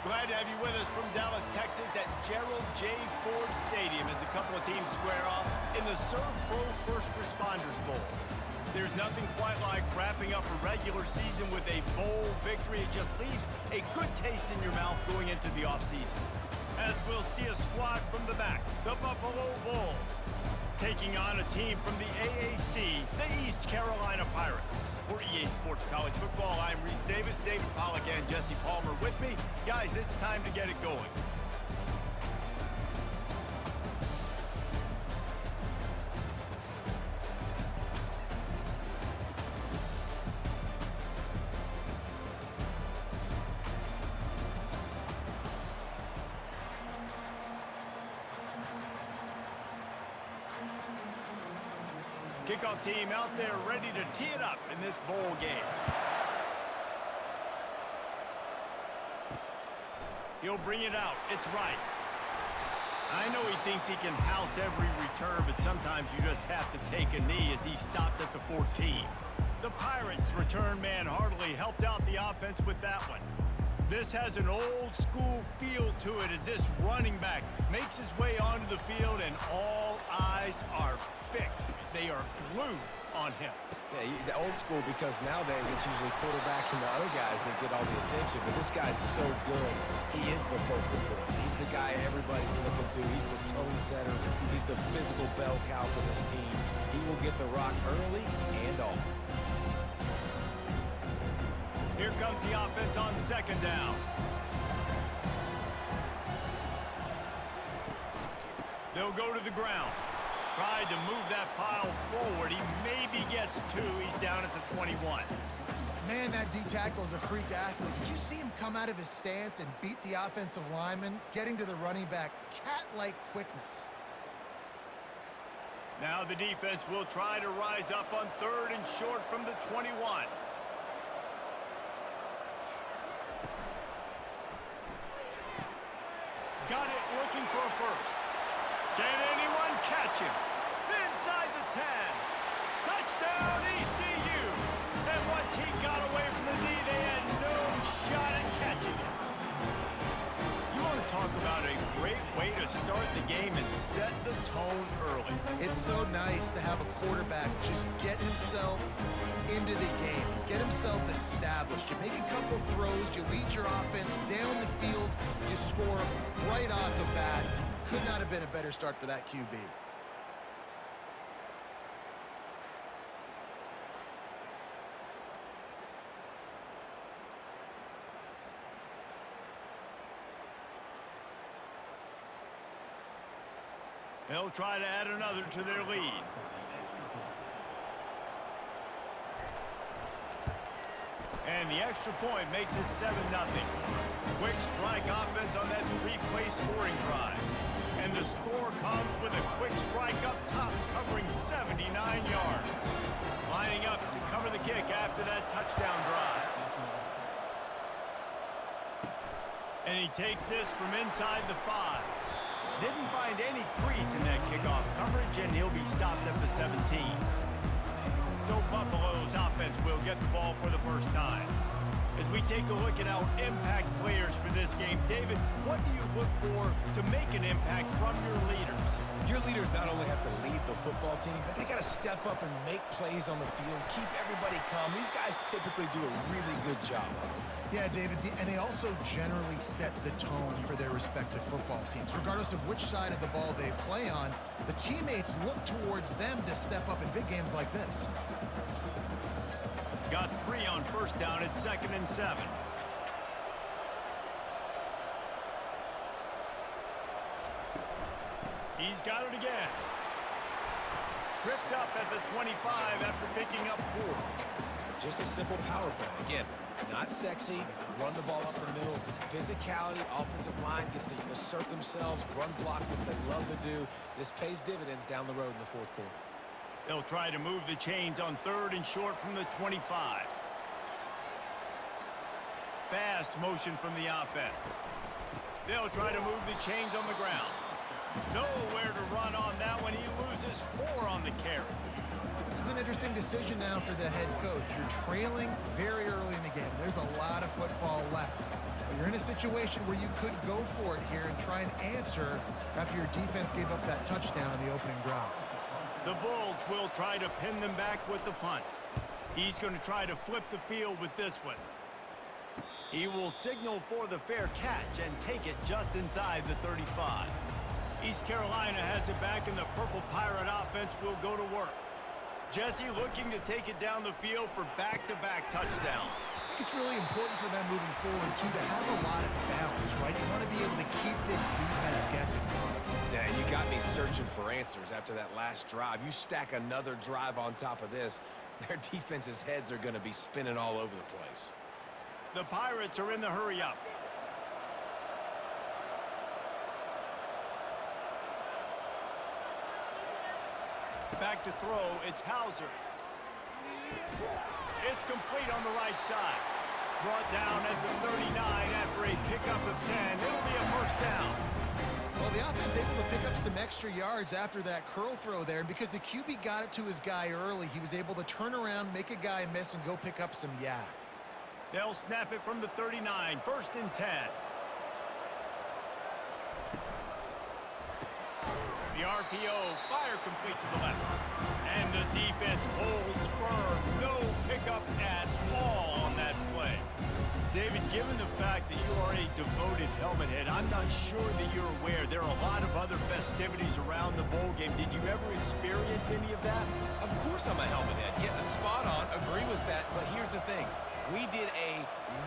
Glad to have you with us from Dallas, Texas at Gerald J. Ford Stadium as a couple of teams square off in the Servpro First Responders Bowl. There's nothing quite like wrapping up a regular season with a bowl victory. It just leaves a good taste in your mouth going into the offseason. As we'll see a squad from the back, the Buffalo Bulls, taking on a team from the AAC, the East Carolina Pirates. For EA Sports College Football, I'm Reese Davis, David Pollack, and Jesse Palmer with me. Guys, it's time to get it going. Kickoff team out there ready to tee it up in this bowl game. He'll bring it out. It's right. I know he thinks he can house every return, but sometimes you just have to take a knee as he stopped at the 14. The Pirates return man hardly helped out the offense with that one. This has an old school feel to it as this running back makes his way onto the field and all eyes are fixed. They are glued on him. Yeah, the old school, because nowadays it's usually quarterbacks and the other guys that get all the attention, but this guy's so good. He is the focal point. He's the guy everybody's looking to. He's the tone setter. He's the physical bell cow for this team. He will get the rock early and often. Here comes the offense on second down. They'll go to the ground. Tried to move that pile forward. He maybe gets two. He's down at the 21. Man, that D-tackle is a freak athlete. Did you see him come out of his stance and beat the offensive lineman, getting to the running back? Cat-like quickness. Now the defense will try to rise up on third and short from the 21. Got it, looking for a first. Can anyone catch him? Inside the 10. Touchdown, ECU. And once he got away from the knee, they had no shot at catching him. You want to talk about a great way to start the game and set the tone early. It's so nice to have a quarterback just get himself into the game, get himself established. You make a couple throws, you lead your offense down the field, you score right off the bat. Could not have been a better start for that QB. They'll try to add another to their lead. And the extra point makes it 7-0. Quick strike offense on that three-play scoring drive. And the score comes with a quick strike up top, covering 79 yards. Lining up to cover the kick after that touchdown drive. And he takes this from inside the 5. Didn't find any crease in that kickoff coverage, and he'll be stopped at the 17. So Buffalo's offense will get the ball for the first time. As we take a look at our impact players for this game, David, what do you look for to make an impact from your leaders? Your leaders not only have to lead the football team, but they got to step up and make plays on the field, keep everybody calm. These guys typically do a really good job of it. Yeah, David, and they also generally set the tone for their respective football teams. Regardless of which side of the ball they play on, the teammates look towards them to step up in big games like this. Got 3 on first down at 2nd and 7. He's got it again. Tripped up at the 25 after picking up 4. Just a simple power play. Again, not sexy, run the ball up the middle. Physicality, offensive line gets to assert themselves, run block, what they love to do. This pays dividends down the road in the fourth quarter. They'll try to move the chains on third and short from the 25. Fast motion from the offense. They'll try to move the chains on the ground. Nowhere to run on that one. He loses 4 on the carry. This is an interesting decision now for the head coach. You're trailing very early in the game. There's a lot of football left. But you're in a situation where you could go for it here and try and answer after your defense gave up that touchdown on the opening drive. The Bulls will try to pin them back with the punt. He's going to try to flip the field with this one. He will signal for the fair catch and take it just inside the 35. East Carolina has it back, and the Purple Pirate offense will go to work. Jesse looking to take it down the field for back-to-back touchdowns. I think it's really important for them moving forward, too, to have a lot of balance, right? You want to be able to keep this defense guessing. Yeah, you got me searching for answers after that last drive. You stack another drive on top of this, their defense's heads are going to be spinning all over the place. The Pirates are in the hurry-up. Back to throw, it's Hauser. It's complete on the right side. Brought down at the 39 after a pickup of 10. It'll be a first down. Well, the offense able to pick up some extra yards after that curl throw there, and because the QB got it to his guy early, he was able to turn around, make a guy miss, and go pick up some yak. They'll snap it from the 39, 1st and 10. The RPO, fire complete to the left. And the defense holds firm. No pickup at all on that play. David, given the fact that you are a devoted helmet head, I'm not sure that you're aware there are a lot of other festivities around the bowl game. Did you ever experience any of that? Of course I'm a helmet head. Yeah, spot on. Agree with that. But here's the thing. We did a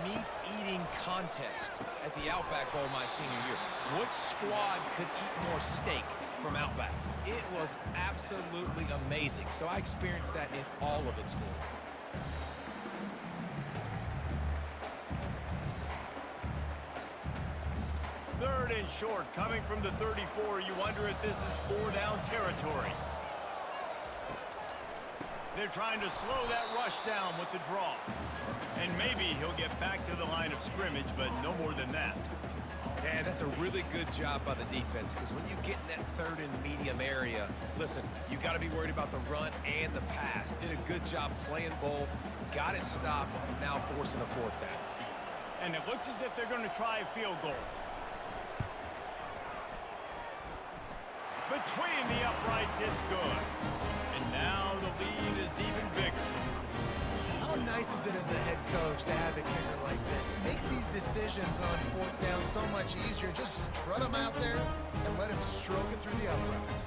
meat-eating contest at the Outback Bowl my senior year. Which squad could eat more steak from Outback? It was absolutely amazing. So I experienced that in all of its glory. Third and short, coming from the 34. You wonder if this is 4-down territory. They're trying to slow that rush down with the draw. And maybe he'll get back to the line of scrimmage, but no more than that. Yeah, that's a really good job by the defense, because when you get in that third and medium area, listen, you got to be worried about the run and the pass. Did a good job playing both, got it stopped, now forcing a 4th down. And it looks as if they're going to try a field goal. Between the uprights, it's good. And now the lead is even bigger. How nice is it as a head coach to have a kicker like this? It makes these decisions on 4th down so much easier. Just trot him out there and let him stroke it through the uprights.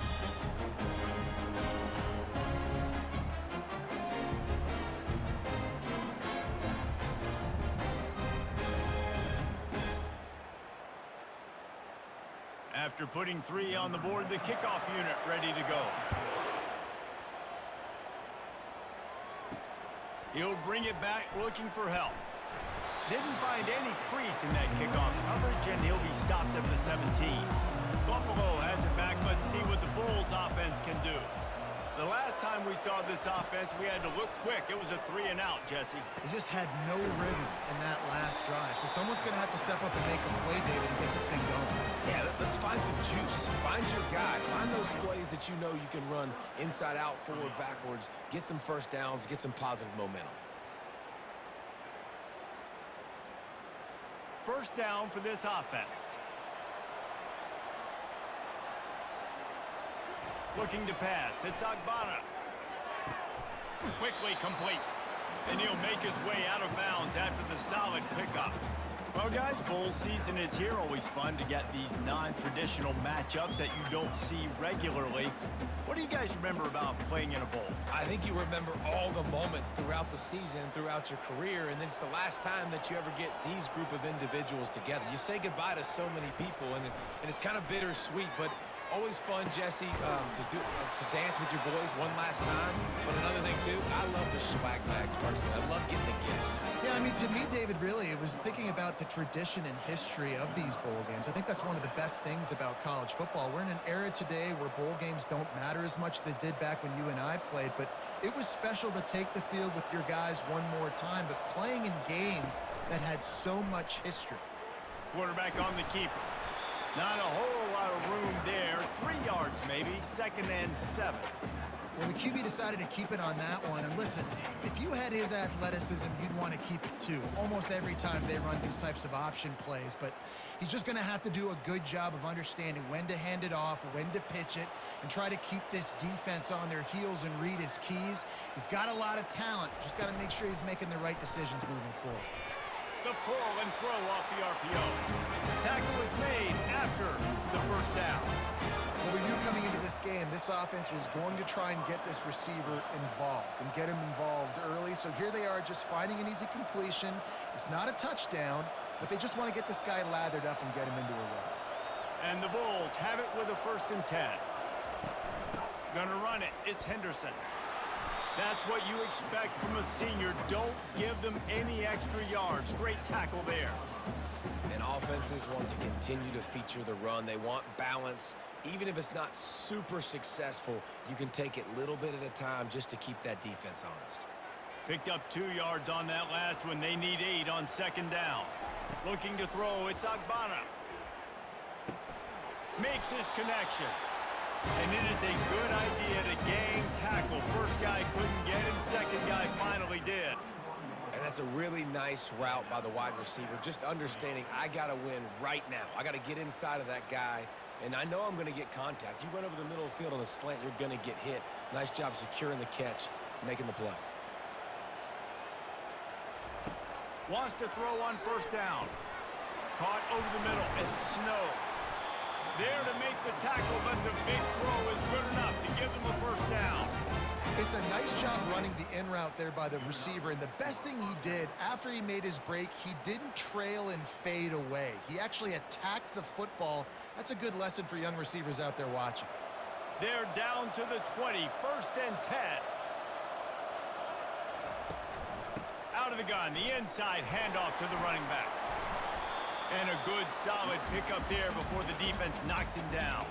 After putting 3 on the board, the kickoff unit ready to go. He'll bring it back looking for help. Didn't find any crease in that kickoff coverage, and he'll be stopped at the 17. Buffalo has it back. Let's see what the Bulls offense can do. The last time we saw this offense, we had to look quick. It was a 3-and-out, Jesse. They just had no rhythm in that last drive. So someone's going to have to step up and make a play, David, and get this thing going. Yeah, let's find some juice. Find your guy. Find those plays that you know you can run inside out, forward, backwards. Get some first downs. Get some positive momentum. First down for this offense. Looking to pass. It's Agbana. Quickly complete. And he'll make his way out of bounds after the solid pickup. Well, guys, bowl season is here. Always fun to get these non-traditional matchups that you don't see regularly. What do you guys remember about playing in a bowl? I think you remember all the moments throughout the season, throughout your career, and then it's the last time that you ever get these group of individuals together. You say goodbye to so many people, and it's kind of bittersweet, but always fun, Jesse, to dance with your boys one last time. But another thing, too, I love the swag bags personally. I love getting the gifts. Yeah, I mean, to me, David, really, it was thinking about the tradition and history of these bowl games. I think that's one of the best things about college football. We're in an era today where bowl games don't matter as much as they did back when you and I played, but it was special to take the field with your guys one more time, but playing in games that had so much history. Quarterback on the keeper. Not a whole lot of room there. 3 yards maybe. 2nd and 7. Well, the QB decided to keep it on that one. And listen, if you had his athleticism, you'd want to keep it too. Almost every time they run these types of option plays. But he's just going to have to do a good job of understanding when to hand it off, when to pitch it, and try to keep this defense on their heels and read his keys. He's got a lot of talent. Just got to make sure he's making the right decisions moving forward. The pull and throw off the RPO. Tackle was made after the first down. Well, we knew coming into this game, this offense was going to try and get this receiver involved and get him involved early. So here they are just finding an easy completion. It's not a touchdown, but they just want to get this guy lathered up and get him into a run. And the Bulls have it with a 1st and 10. Gonna run it. It's Henderson. That's what you expect from a senior. Don't give them any extra yards. Great tackle there. And offenses want to continue to feature the run. They want balance. Even if it's not super successful, you can take it little bit at a time just to keep that defense honest. Picked up 2 yards on that last one. They need 8 on 2nd down. Looking to throw. It's Agbana. Makes his connection. And it is a good idea to gang tackle. First guy couldn't get him. Second guy finally did. And that's a really nice route by the wide receiver. Just understanding I got to win right now. I got to get inside of that guy. And I know I'm going to get contact. You run over the middle of the field on a slant, you're going to get hit. Nice job securing the catch, making the play. Wants to throw on 1st down. Caught over the middle. It's Snow. There to make the tackle, but the big throw is good enough to give them a 1st down. It's a nice job running the in route there by the receiver, and the best thing he did after he made his break, he didn't trail and fade away. He actually attacked the football. That's a good lesson for young receivers out there watching. They're down to the 20, 1st and 10. Out of the gun, the inside handoff to the running back. And a good, solid pickup there before the defense knocks him down.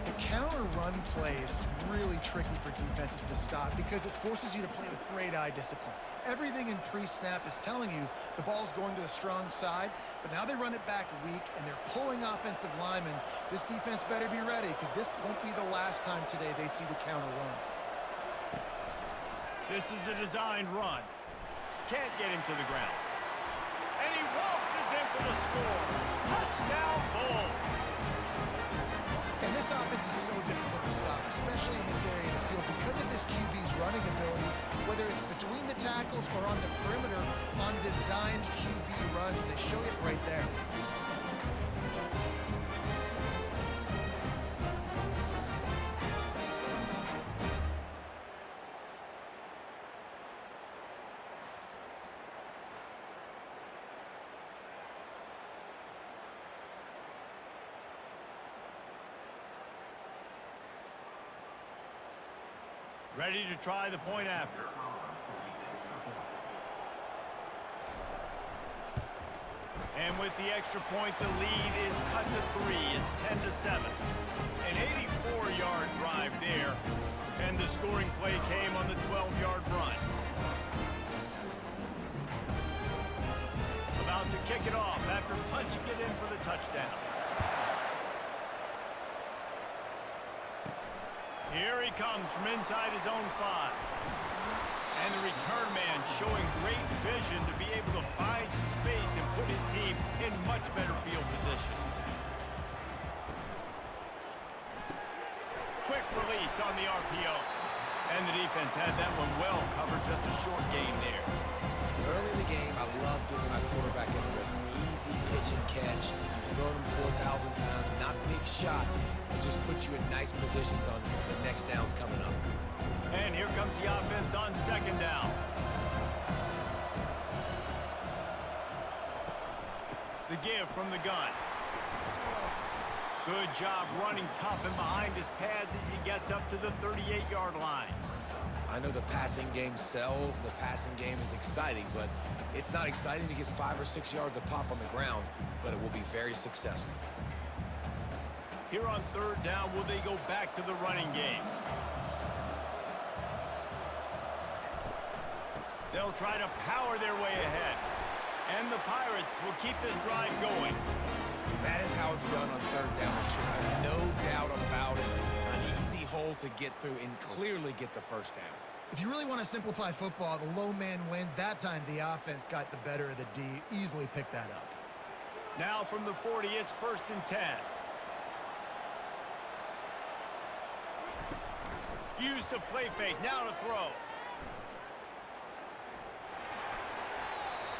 The counter run play is really tricky for defenses to stop because it forces you to play with great eye discipline. Everything in pre-snap is telling you the ball's going to the strong side, but now they run it back weak and they're pulling offensive linemen. This defense better be ready because this won't be the last time today they see the counter run. This is a designed run. Can't get him to the ground. And he waltzes in for the score. Touchdown, Bulls. And this offense is so difficult to stop, especially in this area of the field, because of this QB's running ability, whether it's between the tackles or on the perimeter on designed QB runs. They show it right there. Ready to try the point after. And with the extra point, the lead is cut to 3. It's 10-7. An 84-yard drive there. And the scoring play came on the 12-yard run. About to kick it off after punching it in for the touchdown. Here he comes from inside his own 5. And the return man showing great vision to be able to find some space and put his team in much better field position. Quick release on the RPO. And the defense had that one well covered, just a short gain there. Early in the game, I love giving my quarterback an easy pitch and catch. You've thrown him 4,000 times, not big shots, but just put you in nice positions on the next downs coming up. And here comes the offense on 2nd down. The give from the gun. Good job running tough and behind his pads as he gets up to the 38-yard line. I know the passing game sells, the passing game is exciting, but it's not exciting to get 5 or 6 yards a pop on the ground, but it will be very successful. Here on 3rd down, will they go back to the running game? They'll try to power their way ahead. And the Pirates will keep this drive going. That is how it's done on 3rd down. No doubt about it. An easy hole to get through and clearly get the first down. If you really want to simplify football, the low man wins. That time the offense got the better of the D. Easily picked that up. Now from the 40, it's 1st and 10. Use the play fake, now to throw.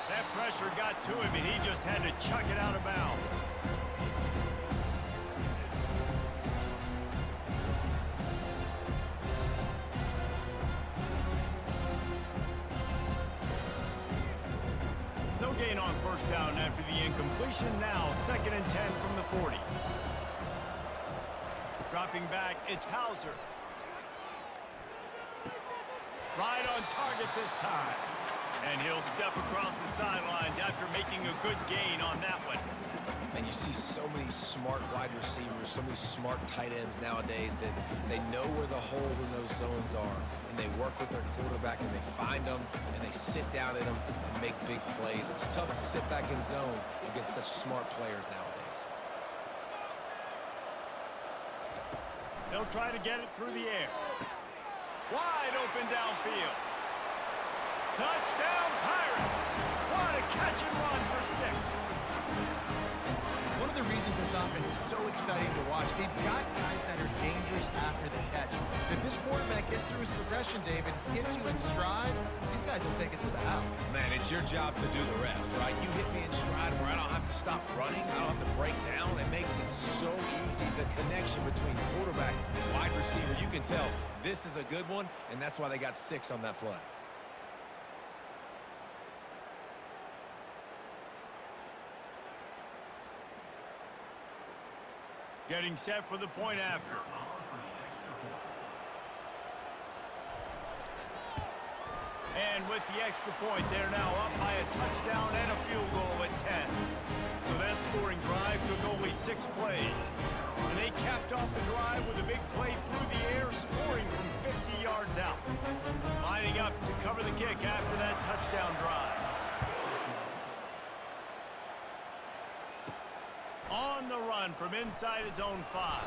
That pressure got to him, and he just had to chuck it out of bounds. No gain on 1st down after the incompletion. Now 2nd and 10 from the 40. Dropping back, it's Hauser. Right on target this time. And he'll step across the sidelines after making a good gain on that one. And you see so many smart wide receivers, so many smart tight ends nowadays that they know where the holes in those zones are. And they work with their quarterback and they find them and they sit down in them and make big plays. It's tough to sit back in zone against such smart players nowadays. They'll try to get it through the air. Wide open downfield. Touchdown, Pirates! What a catch and run for 6. One of the reasons this offense is so exciting to watch, they've got guys that are dangerous after the catch. If this quarterback gets through his progression, David, hits you in stride, these guys will take it to the house. Man, it's your job to do the rest, right? You hit me in stride where I don't have to stop running, I don't have to break down. It makes it so easy. The connection between quarterback and wide receiver, you can tell this is a good one, and that's why they got 6 on that play. Getting set for the point after. And with the extra point, they're now up by a touchdown and a field goal at 10. So that scoring drive took only 6 plays. And they capped off the drive with a big play through the air, scoring from 50 yards out. Lining up to cover the kick after that touchdown drive. On the run from inside his own 5.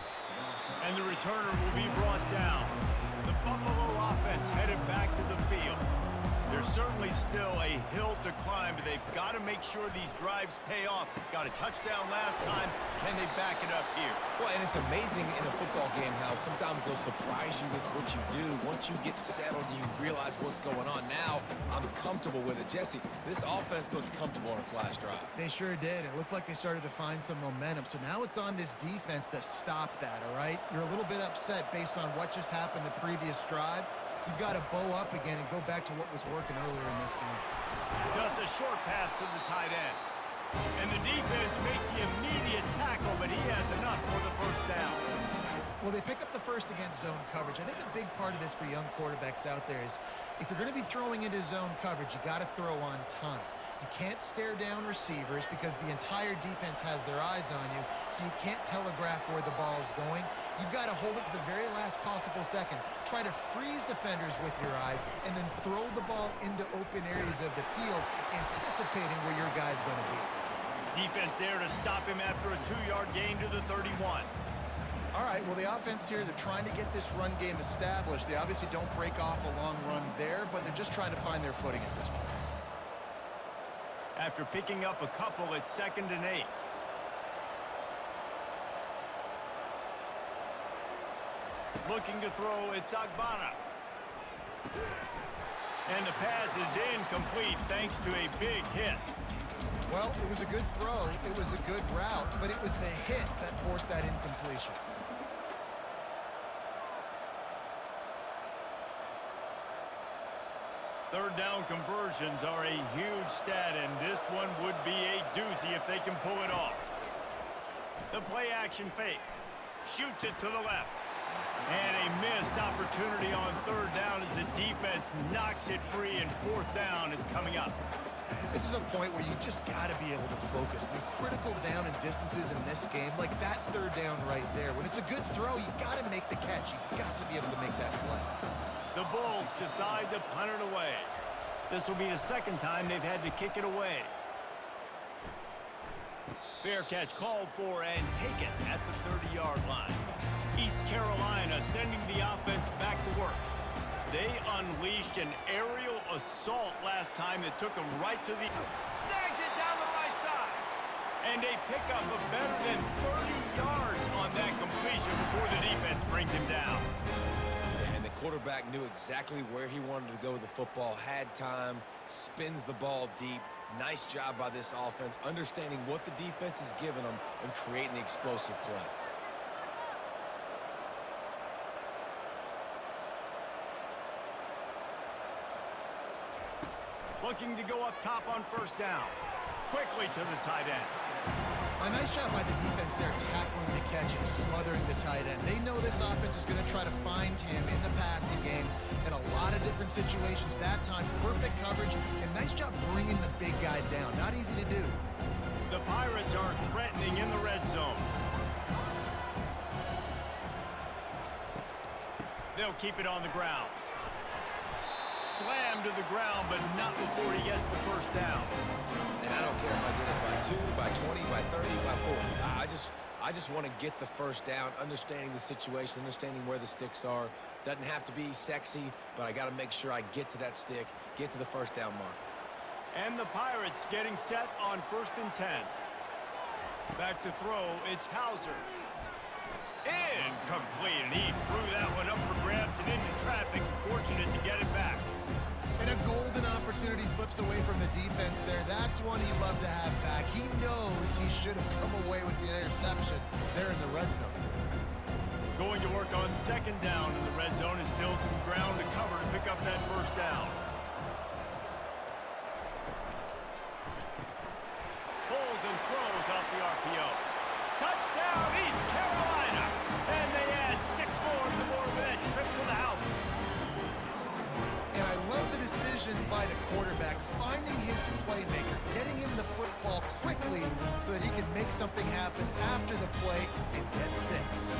And the returner will be brought down. The Buffalo offense headed back to the field. There's certainly still a hill to climb, but they've got to make sure these drives pay off. Got a touchdown last time. Can they back it up here? Well, and it's amazing in a football game how sometimes they'll surprise you with what you do. Once you get settled, you realize what's going on. Now, I'm comfortable with it. Jesse, this offense looked comfortable on its last drive. They sure did. It looked like they started to find some momentum. So now it's on this defense to stop that, all right? You're a little bit upset based on what just happened the previous drive. You've got to bow up again and go back to what was working earlier in this game. Just a short pass to the tight end. And the defense makes the immediate tackle, but he has enough for the 1st down. Well, they pick up the 1st against zone coverage. I think a big part of this for young quarterbacks out there is if you're going to be throwing into zone coverage, you got to throw on time. You can't stare down receivers because the entire defense has their eyes on you, so you can't telegraph where the ball's going. You've got to hold it to the very last possible second. Try to freeze defenders with your eyes and then throw the ball into open areas of the field, anticipating where your guy's going to be. Defense there to stop him after a 2-yard gain to the 31. All right, well, the offense here, they're trying to get this run game established. They obviously don't break off a long run there, but they're just trying to find their footing at this point. After picking up a couple, it's 2nd and 8. Looking to throw, it's Agbana. And the pass is incomplete thanks to a big hit. Well, it was a good throw, it was a good route, but it was the hit that forced that incompletion. Third down conversions are a huge stat, and this one would be a doozy if they can pull it off. The play action fake. Shoots it to the left. And a missed opportunity on 3rd down as the defense knocks it free, and 4th down is coming up. This is a point where you just got to be able to focus. The critical down and distances in this game, like that 3rd down right there. When it's a good throw, you got to make the catch. You got to be able to make that play. The Bulls decide to punt it away. This will be the 2nd time they've had to kick it away. Fair catch called for and taken at the 30-yard line. East Carolina sending the offense back to work. They unleashed an aerial assault last time that took them right to the... Snags it down the right side. And a pickup of better than 30 yards on that completion before the defense brings him down. And the quarterback knew exactly where he wanted to go with the football, had time, spins the ball deep. Nice job by this offense, understanding what the defense is giving them and creating the explosive play. Looking to go up top on first down. Quickly to the tight end. A nice job by the defense there, tackling the catch and smothering the tight end. They know this offense is going to try to find him in the passing game in a lot of different situations. That time, perfect coverage, and nice job bringing the big guy down. Not easy to do. The Pirates are threatening in the red zone. They'll keep it on the ground. Slam to the ground, but not before he gets the first down. And I don't care if I get it by 2, by 20, by 30, by 40. I just want to get the first down, understanding the situation, understanding where the sticks are. Doesn't have to be sexy, but I got to make sure I get to that stick, get to the first down mark. And the Pirates getting set on 1st and 10. Back to throw, it's Hauser. Incomplete, and he threw that one up for grabs and into traffic. Fortunate to get it back. And a golden opportunity slips away from the defense there. That's one he'd love to have back. He knows he should have come away with the interception there in the red zone. Going to work on 2nd down in the red zone is still some ground to cover to pick up that first down. Pulls and throws off the RPO. Touchdown, East Carolina! And they add 6 more to the board with that trip to the house. And I love the decision by the quarterback, finding his playmaker, getting him the football quickly so that he can make something happen after the play and get 6.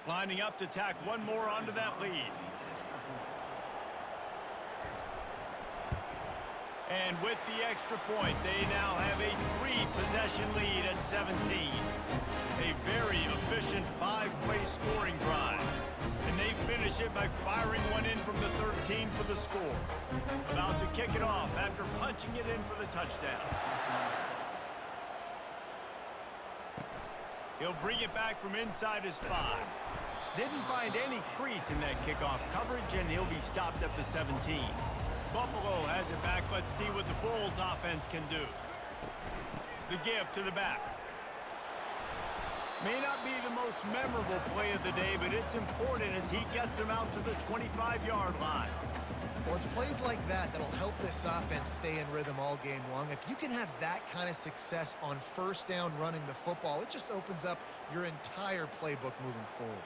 Lining up to tack one more onto that lead. And with the extra point, they now have a 3-possession lead at 17. A very efficient 5-play scoring drive. And they finish it by firing one in from the 13 for the score. About to kick it off after punching it in for the touchdown. He'll bring it back from inside his 5. Didn't find any crease in that kickoff coverage, and he'll be stopped at the 17. Buffalo has it back. Let's see what the Bulls offense can do. The give to the back. May not be the most memorable play of the day, but it's important as he gets them out to the 25-yard line. Well, it's plays like that that'll help this offense stay in rhythm all game long. If you can have that kind of success on first down running the football, it just opens up your entire playbook moving forward.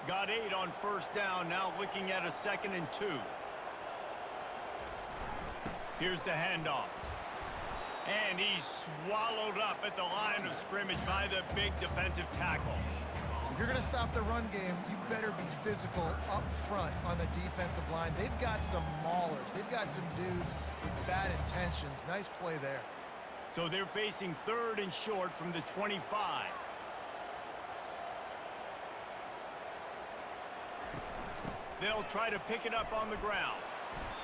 Got 8 on first down, now looking at a 2nd and 2. Here's the handoff. And he's swallowed up at the line of scrimmage by the big defensive tackle. If you're going to stop the run game, you better be physical up front on the defensive line. They've got some maulers. They've got some dudes with bad intentions. Nice play there. So they're facing 3rd and short from the 25. They'll try to pick it up on the ground.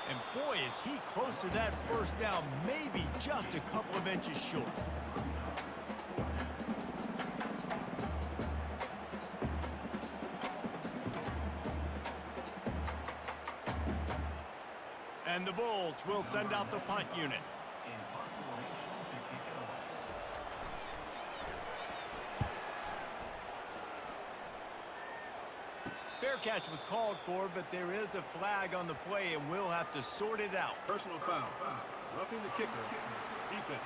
And boy, is he close to that first down, maybe just a couple of inches short. And the Bulls will send out the punt unit. Fair catch was called for, but there is a flag on the play, and we'll have to sort it out. Personal foul. Roughing the kicker. Defense.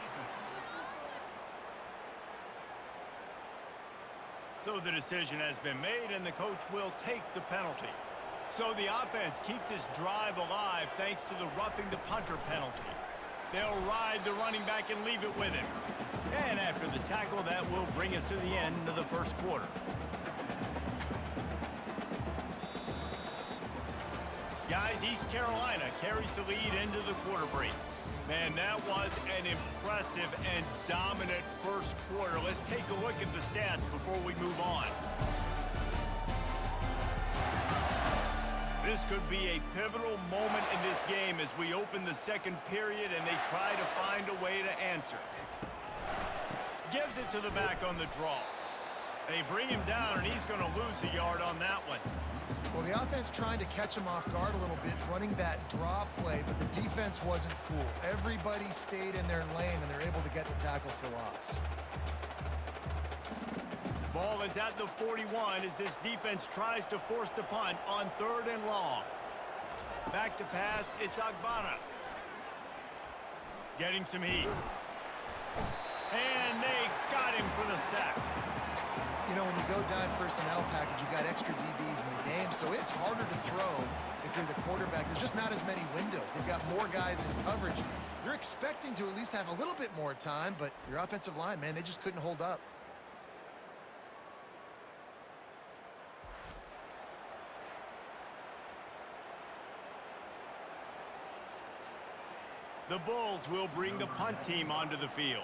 So the decision has been made, and the coach will take the penalty. So the offense keeps its drive alive thanks to the roughing the punter penalty. They'll ride the running back and leave it with him. And after the tackle, that will bring us to the end of the first quarter. Guys, East Carolina carries the lead into the quarter break. Man, that was an impressive and dominant first quarter. Let's take a look at the stats before we move on. This could be a pivotal moment in this game as we open the second period and they try to find a way to answer. Gives it to the back on the draw. They bring him down, and he's going to lose a yard on that one. Well, the offense trying to catch him off guard a little bit, running that draw play, but the defense wasn't fooled. Everybody stayed in their lane, and they're able to get the tackle for loss. Ball is at the 41 as this defense tries to force the punt on 3rd and long. Back to pass, it's Agbana. Getting some heat. And they got him for the sack. You know, when you go dime personnel package, you got extra DBs in the game, so it's harder to throw if you're the quarterback. There's just not as many windows. They've got more guys in coverage. You're expecting to at least have a little bit more time, but your offensive line, man, they just couldn't hold up. The Bulls will bring the punt team onto the field.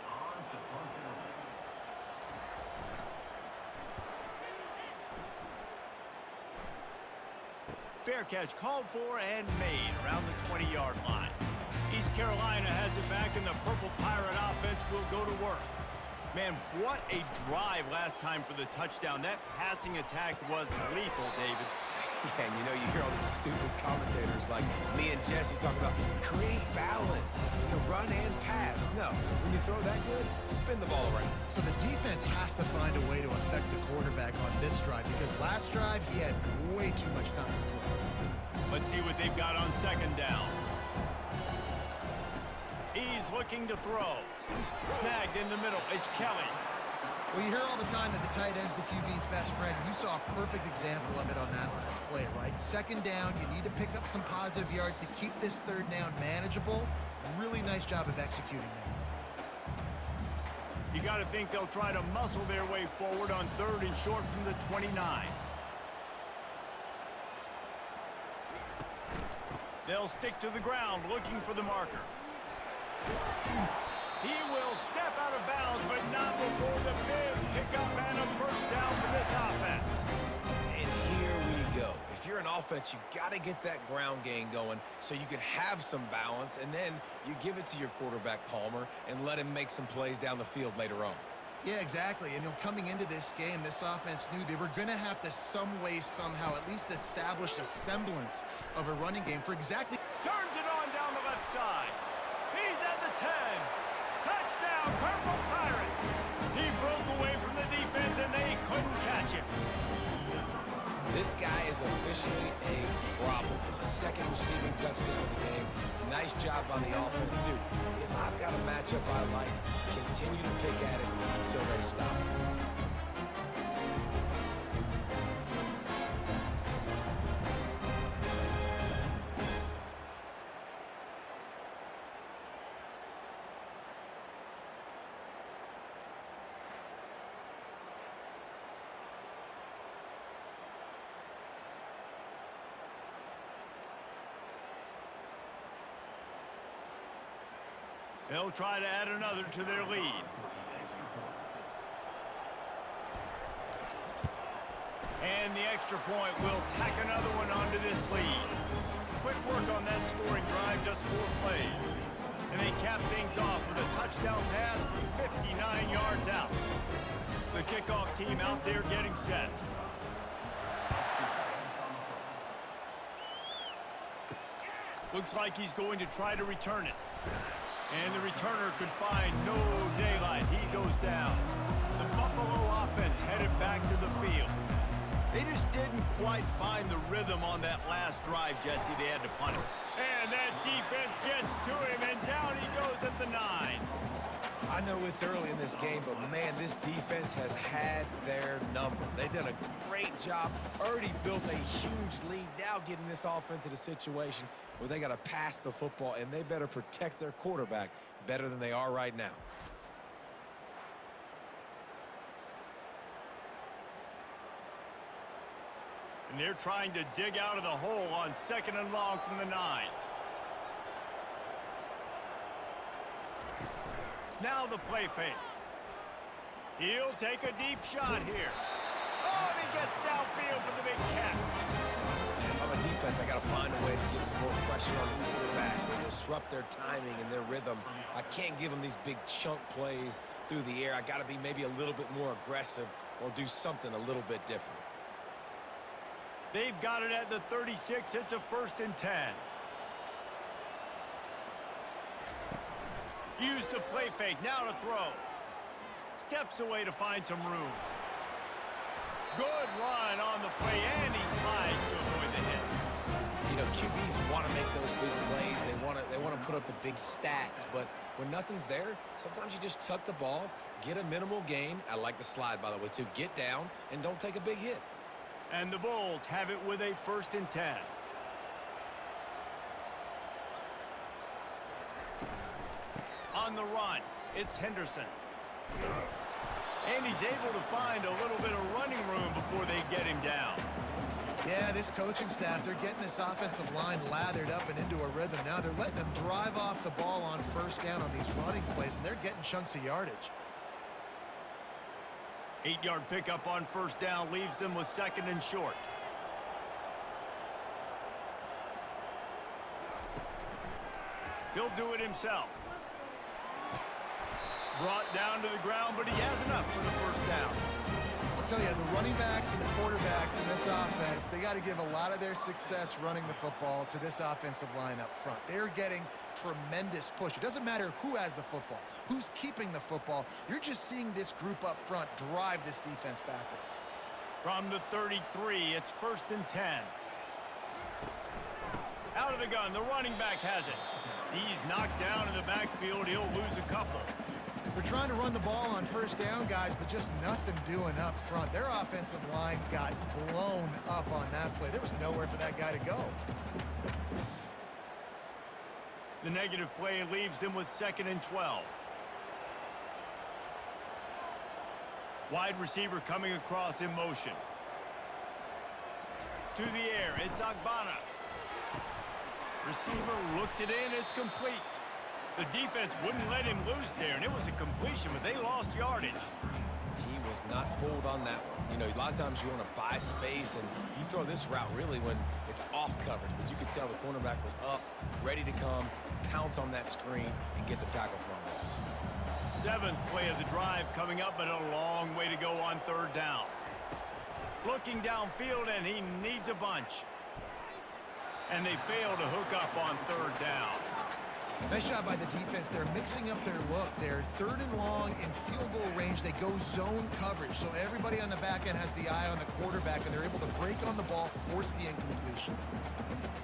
Fair catch called for and made around the 20-yard line. East Carolina has it back, and the Purple Pirate offense will go to work. Man, what a drive last time for the touchdown. That passing attack was lethal, David. Yeah, and you know, you hear all these stupid commentators like me and Jesse talking about create balance, run and pass. No, when you throw that good, spin the ball around. So the defense has to find a way to affect the quarterback on this drive, because last drive he had way too much time to throw. Let's see what they've got on 2nd down. He's looking to throw. Snagged in the middle. It's Kelly. Well, you hear all the time that the tight end's the QB's best friend. You saw a perfect example of it on that last play, right? 2nd down, you need to pick up some positive yards to keep this 3rd down manageable. Really nice job of executing there. You got to think they'll try to muscle their way forward on 3rd and short from the 29. They'll stick to the ground looking for the marker. He will step out of bounds, but not before the big pickup and a first down for this offense. And here we go. If you're an offense, you got to get that ground game going so you can have some balance, and then you give it to your quarterback, Palmer, and let him make some plays down the field later on. Yeah, exactly. And coming into this game, this offense knew they were going to have to some way, somehow, at least establish a semblance of a running game for exactly... Turns it on down the left side. He's at the 10. Touchdown, Purple Pirates. He broke away from the defense, and they couldn't catch him. This guy is officially a problem. His 2nd receiving touchdown of the game. Nice job on the offense, dude. If I've got a matchup I like, continue to pick at it until they stop. They'll try to add another to their lead. And the extra point will tack another one onto this lead. Quick work on that scoring drive, just 4 plays. And they cap things off with a touchdown pass from 59 yards out. The kickoff team out there getting set. Looks like he's going to try to return it. And the returner could find no daylight. He goes down. The Buffalo offense headed back to the field. They just didn't quite find the rhythm on that last drive, Jesse. They had to punt it. And that defense gets to him, and down he goes at the 9. I know it's early in this game, but man, this defense has had their number. They've done a great job, already built a huge lead, now getting this offense in a situation where they got to pass the football, and they better protect their quarterback better than they are right now. And they're trying to dig out of the hole on 2nd and long from the 9. Now the play fake. He'll take a deep shot here. Oh, and he gets downfield for the big catch. If I'm a defense, I got to find a way to get some more pressure on the quarterback and disrupt their timing and their rhythm. I can't give them these big chunk plays through the air. I got to be maybe a little bit more aggressive or do something a little bit different. They've got it at the 36. It's a 1st and 10. Use the play fake. Now to throw. Steps away to find some room. Good run on the play, and he slides to avoid the hit. You know, QBs want to make those big plays. They want to put up the big stats, but when nothing's there, sometimes you just tuck the ball, get a minimal gain. I like the slide, by the way, too. Get down and don't take a big hit. And the Bulls have it with a 1st and 10. On the run, it's Henderson. And he's able to find a little bit of running room before they get him down. Yeah, this coaching staff, they're getting this offensive line lathered up and into a rhythm. Now they're letting them drive off the ball on 1st down on these running plays, and they're getting chunks of yardage. 8-yard pickup on 1st down leaves them with 2nd and short. He'll do it himself. Brought down to the ground, but he has enough for the 1st down. I'll tell you, the running backs and the quarterbacks in this offense, they got to give a lot of their success running the football to this offensive line up front. They're getting tremendous push. It doesn't matter who has the football, who's keeping the football. You're just seeing this group up front drive this defense backwards. From the 33, it's 1st and 10. Out of the gun, the running back has it. He's knocked down in the backfield. He'll lose a couple. They're trying to run the ball on 1st down, guys, but just nothing doing up front. Their offensive line got blown up on that play. There was nowhere for that guy to go. The negative play leaves them with 2nd and 12. Wide receiver coming across in motion. To the air, it's Agbana. Receiver looks it in, it's complete. The defense wouldn't let him loose there, and it was a completion, but they lost yardage. He was not fooled on that one. You know, a lot of times you want to buy space, and you throw this route really when it's off coverage. But you could tell the cornerback was up, ready to come, pounce on that screen, and get the tackle for a loss. 7th play of the drive coming up, but a long way to go on 3rd down. Looking downfield, and he needs a bunch. And they fail to hook up on 3rd down. Nice job by the defense. They're mixing up their look. They're 3rd and long in field goal range. They go zone coverage, so everybody on the back end has the eye on the quarterback, and they're able to break on the ball, force the incompletion.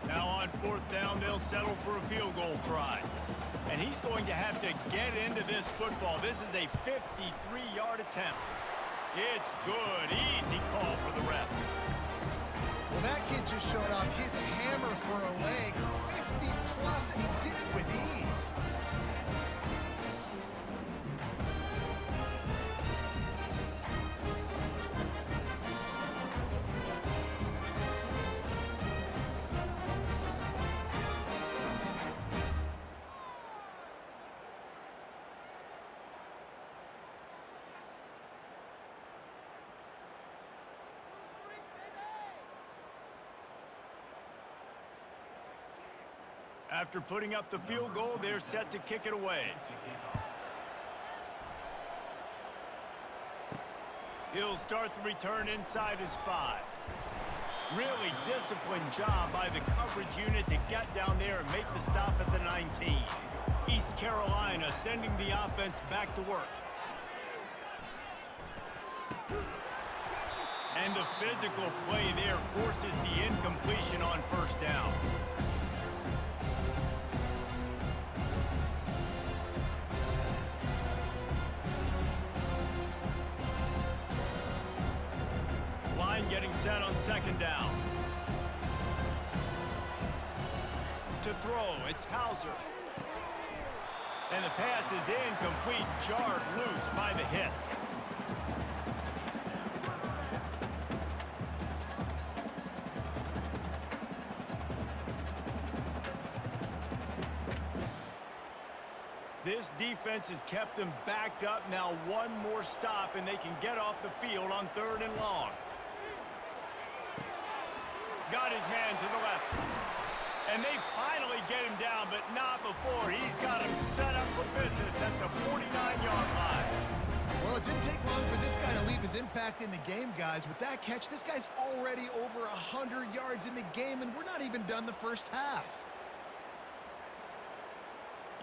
Now on 4th down, they'll settle for a field goal try. And he's going to have to get into this football. This is a 53-yard attempt. It's good. Easy call for the ref. Well, that kid just showed off his hammer for a leg, 50-plus, and he did it with ease. After putting up the field goal, they're set to kick it away. He'll start the return inside his 5. Really disciplined job by the coverage unit to get down there and make the stop at the 19. East Carolina sending the offense back to work. And the physical play there forces the incompletion on 1st down. set on second down. To throw, it's Hauser. And the pass is incomplete, jarred loose by the hit. This defense has kept them backed up. Now one more stop, and they can get off the field on 3rd and long. Got his man to the left. And they finally get him down, but not before. He's got him set up for business at the 49-yard line. Well, it didn't take long for this guy to leave his impact in the game, guys. With that catch, this guy's already over 100 yards in the game, and we're not even done the first half.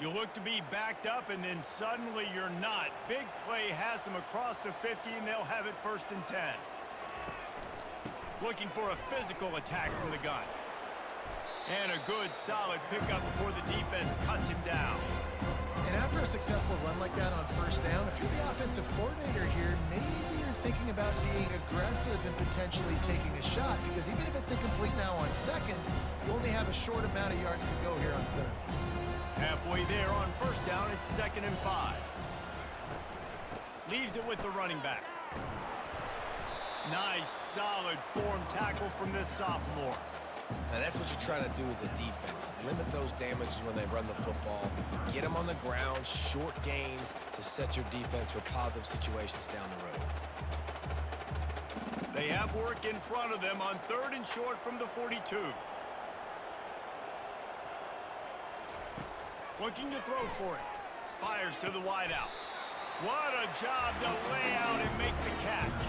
You look to be backed up, and then suddenly you're not. Big play has them across the 50, and they'll have it 1st and 10. Looking for a physical attack from the gun. And a good, solid pickup before the defense cuts him down. And after a successful run like that on 1st down, if you're the offensive coordinator here, maybe you're thinking about being aggressive and potentially taking a shot, because even if it's incomplete now on 2nd, you only have a short amount of yards to go here on 3rd. Halfway there on 1st down, it's 2nd and 5. Leaves it with the running back. Nice, solid form tackle from this sophomore. And that's what you're trying to do as a defense. Limit those damages when they run the football. Get them on the ground, short gains to set your defense for positive situations down the road. They have work in front of them on 3rd and short from the 42. Looking to throw for it. Fires to the wideout. What a job to lay out and make the catch.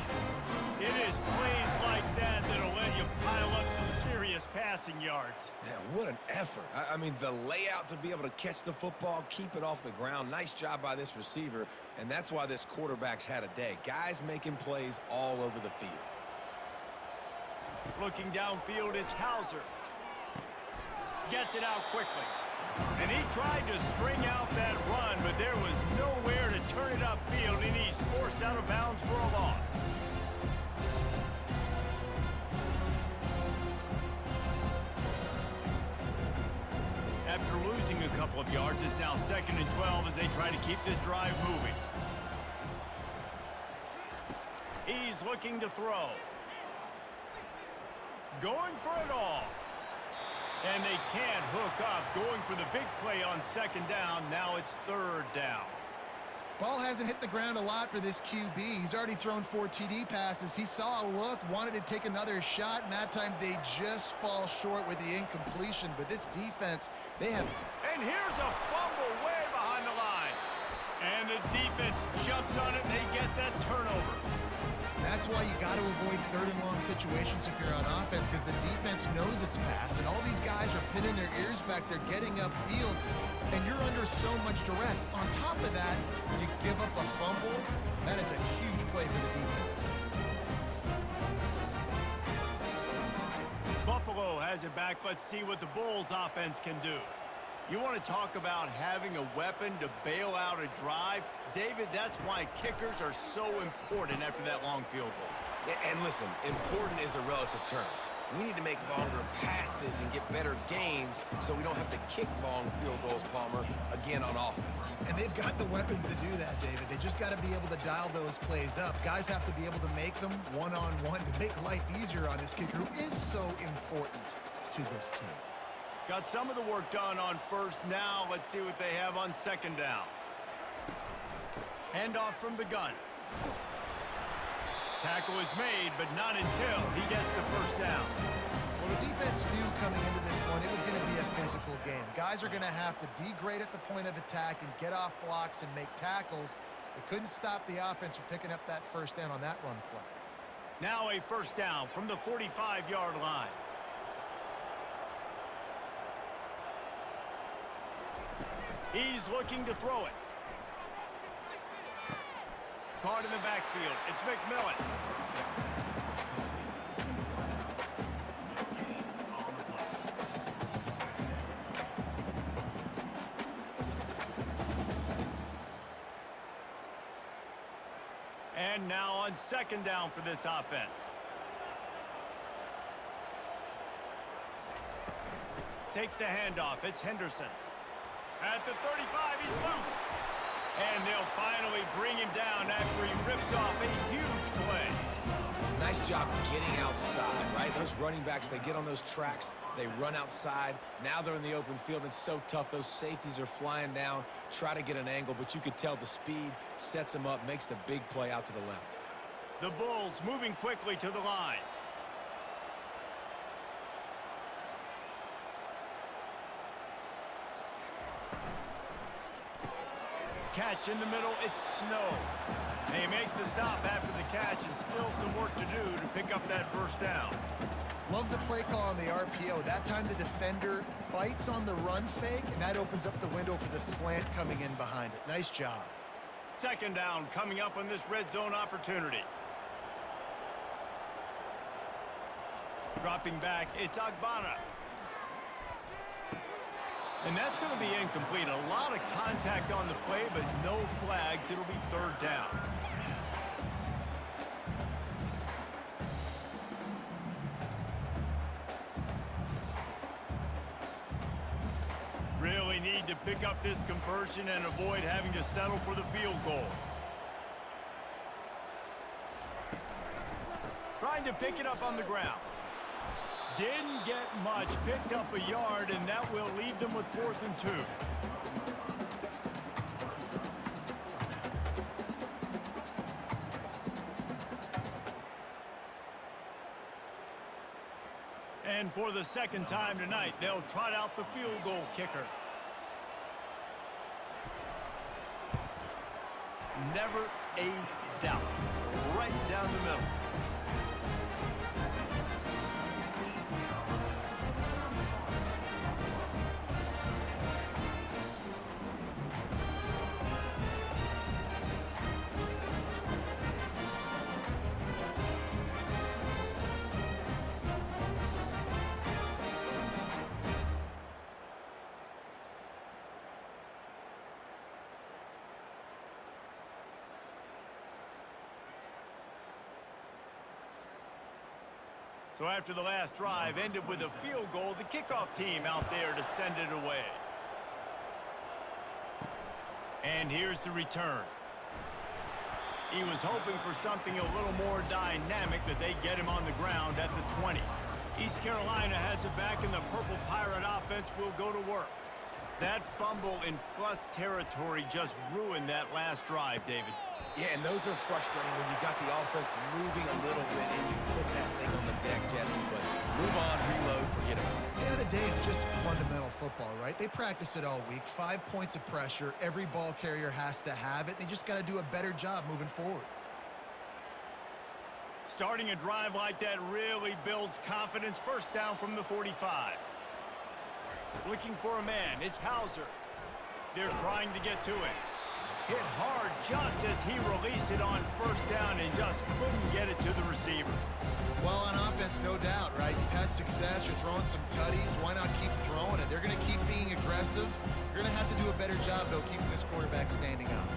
It is plays like that that'll let you pile up some serious passing yards. Man, what an effort. I mean, the layout to be able to catch the football, keep it off the ground. Nice job by this receiver, and that's why this quarterback's had a day. Guys making plays all over the field. Looking downfield, it's Hauser. Gets it out quickly. And he tried to string out that run, but there was nowhere to turn it upfield, and he's forced out of bounds for a loss. After losing a couple of yards, it's now 2nd and 12 as they try to keep this drive moving. He's looking to throw. Going for it all. And they can't hook up. Going for the big play on 2nd down. Now it's 3rd down. Ball hasn't hit the ground a lot for this QB. He's already thrown 4 TD passes. He saw a look, wanted to take another shot, and that time they just fall short with the incompletion. But this defense, they have... And here's a fumble way behind the line. And the defense jumps on it, and they get that turnover. That's why you got to avoid 3rd and long situations if you're on offense, because the defense knows it's pass, and all these guys are pinning their ears back. They're getting upfield, and you're under so much duress. On top of that, you give up a fumble. That is a huge play for the defense. Buffalo has it back. Let's see what the Bulls offense can do. You want to talk about having a weapon to bail out a drive? David, that's why kickers are so important after that long field goal. And listen, important is a relative term. We need to make longer passes and get better gains so we don't have to kick long field goals, Palmer, again on offense. And they've got the weapons to do that, David. They just got to be able to dial those plays up. Guys have to be able to make them one-on-one to make life easier on this kicker, who is so important to this team. Got some of the work done on 1st. Now let's see what they have on 2nd down. Handoff from the gun. Tackle is made, but not until he gets the 1st down. Well, the defense knew coming into this one it was going to be a physical game. Guys are going to have to be great at the point of attack and get off blocks and make tackles. They couldn't stop the offense from picking up that 1st down on that run play. Now a 1st down from the 45-yard line. He's looking to throw it. Caught in the backfield. It's McMillan. And now on 2nd down for this offense. takes the handoff. It's Henderson. At the 35, he's loose. And they'll finally bring him down after he rips off a huge play. Nice job getting outside, right? Those running backs, they get on those tracks, they run outside. Now they're in the open field. It's so tough. Those safeties are flying down, try to get an angle, but you could tell the speed sets them up, makes the big play out to the left. The Bulls moving quickly to the line. Catch in the middle, it's Snow. They make the stop after the catch, and still some work to do to pick up that first down. Love the play call on the RPO. That time the defender bites on the run fake, and that opens up the window for the slant coming in behind it. Nice job. Second down coming up on this red zone opportunity. Dropping back, it's Agbana. And that's going to be incomplete. A lot of contact on the play, but no flags. It'll be third down. Really need to pick up this conversion and avoid having to settle for the field goal. Trying to pick it up on the ground. Didn't get much, picked up a yard, and that will leave them with 4th and 2. And for the second time tonight, they'll trot out the field goal kicker. Never a doubt. Right down the middle. So after the last drive ended with a field goal, the kickoff team out there to send it away. And here's the return. He was hoping for something a little more dynamic, that they get him on the ground at the 20. East Carolina has it back, and the Purple Pirate offense will go to work. That fumble in plus territory just ruined that last drive, David. Yeah, and those are frustrating when you got the offense moving a little bit and you put that thing on the deck, Jesse. But move on, reload, forget about it. At the end of the day, it's just fundamental football, right? They practice it all week. 5 points of pressure. Every ball carrier has to have it. They just got to do a better job moving forward. Starting a drive like that really builds confidence. First down from the 45. Looking for a man. It's Hauser. They're trying to get to it. Hit hard just as he released it on first down and just couldn't get it to the receiver. Well, on offense, no doubt, right? You've had success. You're throwing some tutties. Why not keep throwing it? They're going to keep being aggressive. You're going to have to do a better job, though, keeping this quarterback standing up.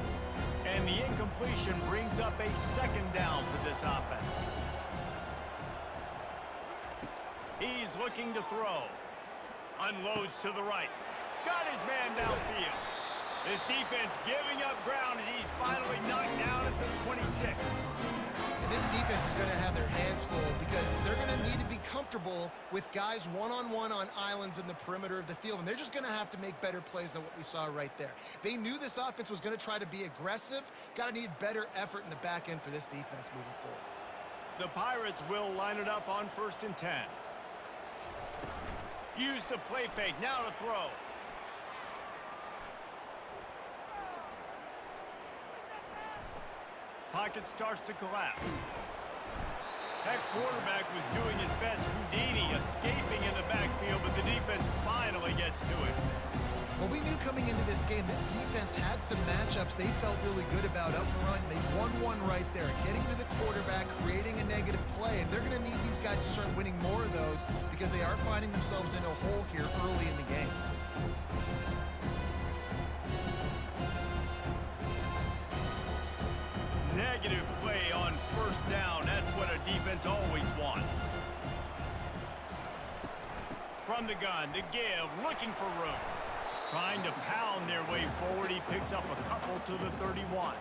And the incompletion brings up a second down for this offense. He's looking to throw. Unloads to the right. Got his man downfield. This defense giving up ground as he's finally knocked down at the 26. And this defense is going to have their hands full because they're going to need to be comfortable with guys one-on-one on islands in the perimeter of the field. And they're just going to have to make better plays than what we saw right there. They knew this offense was going to try to be aggressive. Got to need better effort in the back end for this defense moving forward. The Pirates will line it up on 1st and 10. Use the play fake. Now to throw. Pocket starts to collapse. That quarterback was doing his best Houdini, escaping in the backfield, but the defense finally gets to it. Well, we knew coming into this game, this defense had some matchups they felt really good about up front. They won one right there, getting to the quarterback, creating a negative play, and they're going to need these guys to start winning more of those because they are finding themselves in a hole here early in the game. Negative play on first down. That's what a defense always wants. From From the gun, the give, looking for room. Trying to pound their way forward. He picks up a couple to the 31.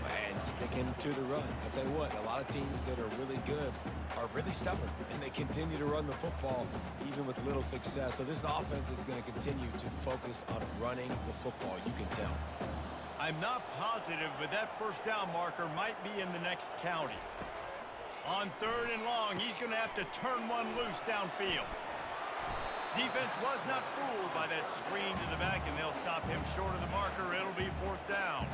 And sticking to the run. I'll tell you what, a lot of teams that are really good are really stubborn, and they continue to run the football even with little success. So this offense is going to continue to focus on running the football, you can tell. I'm not positive, but that first down marker might be in the next county. On 3rd and long, he's going to have to turn one loose downfield. Defense was not fooled by that screen to the back, and they'll stop him short of the marker. It'll be 4th down.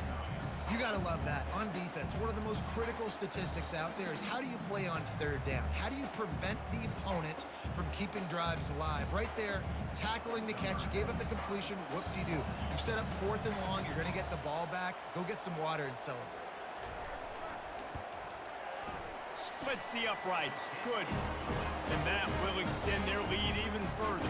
You got to love that. On defense, one of the most critical statistics out there is how do you play on 3rd down? How do you prevent the opponent from keeping drives alive? Right there, tackling the catch. You gave up the completion. Whoop-de-doo. You set up 4th and long. You're going to get the ball back. Go get some water and celebrate. Splits the uprights. Good. And that will extend their lead even further.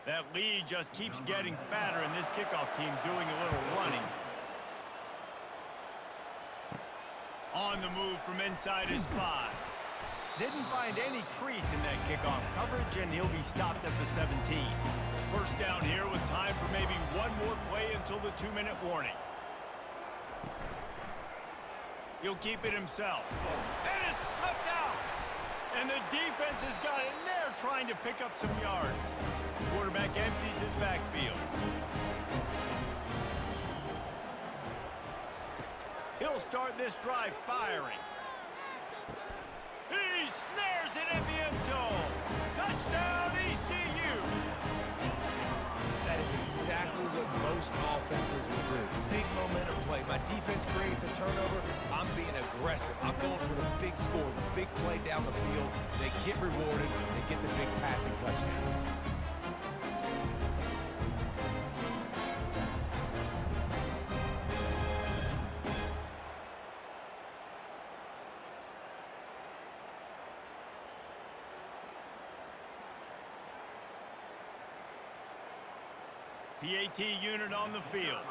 That lead just keeps getting fatter, and this kickoff team doing a little running. On the move from inside his 5. Didn't find any crease in that kickoff coverage, and he'll be stopped at the 17. First down here with time for maybe one more play until the 2-minute warning. He'll keep it himself. And is sucked out. And the defense has got in there trying to pick up some yards. Quarterback empties his backfield. He'll start this drive firing. He snares it in the end zone. Touchdown, ECU. That is exactly what most offenses will do. Big momentum play. My defense creates a turnover. I'm being aggressive. I'm going for the big score, the big play down the field. They get rewarded. They get the big passing touchdown. PAT unit on the field.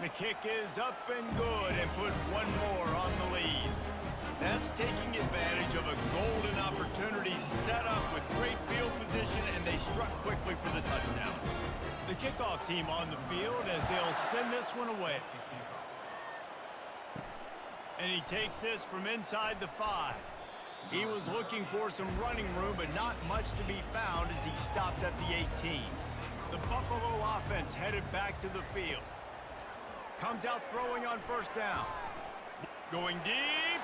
The kick is up and good, and put one more on the lead. That's taking advantage of a golden opportunity set up with great field position, and they struck quickly for the touchdown. The kickoff team on the field as they'll send this one away. And he takes this from inside the 5. He was looking for some running room, but not much to be found as he stopped at the 18. The Buffalo offense headed back to the field. Comes out throwing on first down. Going deep.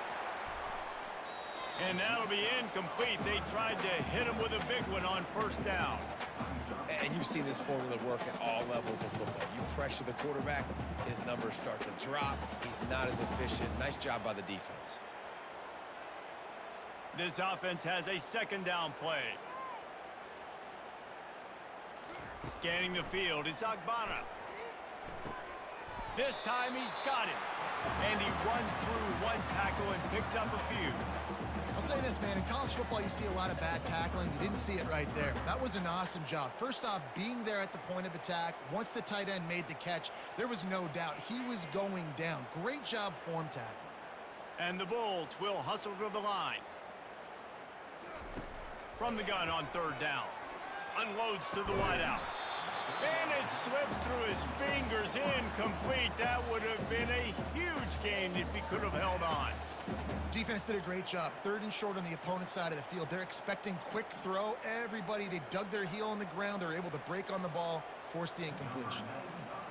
And that'll be incomplete. They tried to hit him with a big one on first down. And you've seen this formula work at all levels of football. You pressure the quarterback, his numbers start to drop. He's not as efficient. Nice job by the defense. This offense has a second down play. Scanning the field, it's Agbana. This time he's got it. And he runs through one tackle and picks up a few. I'll say this, man. In college football, you see a lot of bad tackling. You didn't see it right there. That was an awesome job. First off, being there at the point of attack. Once the tight end made the catch, there was no doubt he was going down. Great job form tackle. And the Bulls will hustle to the line. From the gun on third down. Unloads to the wideout. And it slips through his fingers, incomplete. That would have been a huge gain if he could have held on. Defense did a great job. Third and short on the opponent's side of the field. They're expecting quick throw. Everybody, they dug their heel on the ground. They're able to break on the ball, force the incompletion.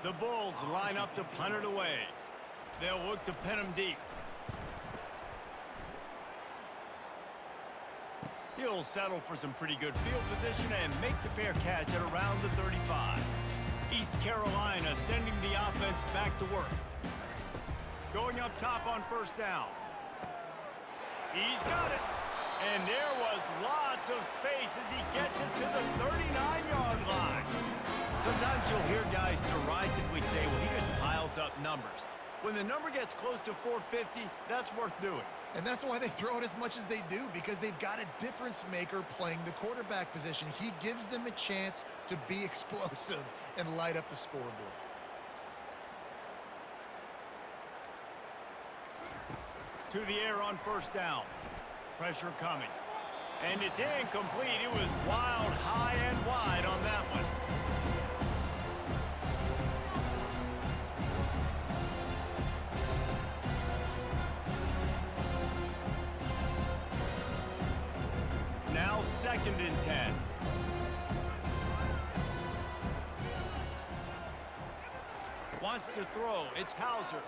The Bulls line up to punt it away. They'll look to pin him deep. He'll settle for some pretty good field position and make the fair catch at around the 35. East Carolina sending the offense back to work. Going up top on first down. He's got it. And there was lots of space as he gets it to the 39-yard line. Sometimes you'll hear guys derisively say, well, he just piles up numbers. When the number gets close to 450, that's worth doing. And that's why they throw it as much as they do, because they've got a difference maker playing the quarterback position. He gives them a chance to be explosive and light up the scoreboard. To the air on first down. Pressure coming. And it's incomplete. It was wild, high and wide on that one. Now 2nd and 10. Wants to throw. It's Hauser.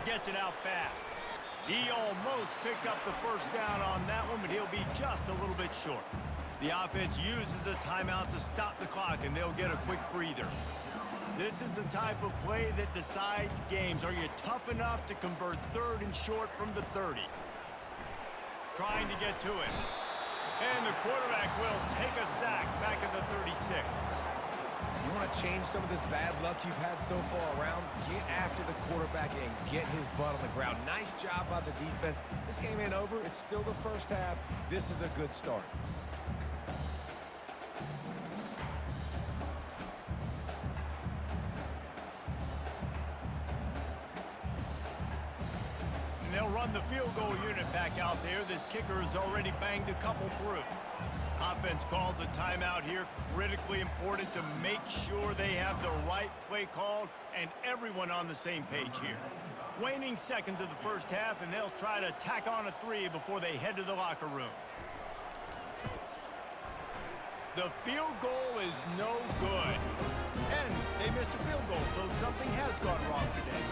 Gets it out fast. He almost picked up the first down on that one, but he'll be just a little bit short. The offense uses a timeout to stop the clock, and they'll get a quick breather. This is the type of play that decides games. Are you tough enough to convert 3rd and short from the 30? Trying to get to it. And the quarterback will take a sack back at the 36. You want to change some of this bad luck you've had so far around? Get after the quarterback and get his butt on the ground. Nice job by the defense. This game ain't over. It's still the first half. This is a good start. And they'll run the field goal unit back out there. This kicker has already banged a couple through. Offense calls a timeout here. Critically important to make sure they have the right play called and everyone on the same page here. Waning seconds of the first half, and they'll try to tack on a 3 before they head to the locker room. The field goal is no good. And they missed a field goal, so something has gone wrong today.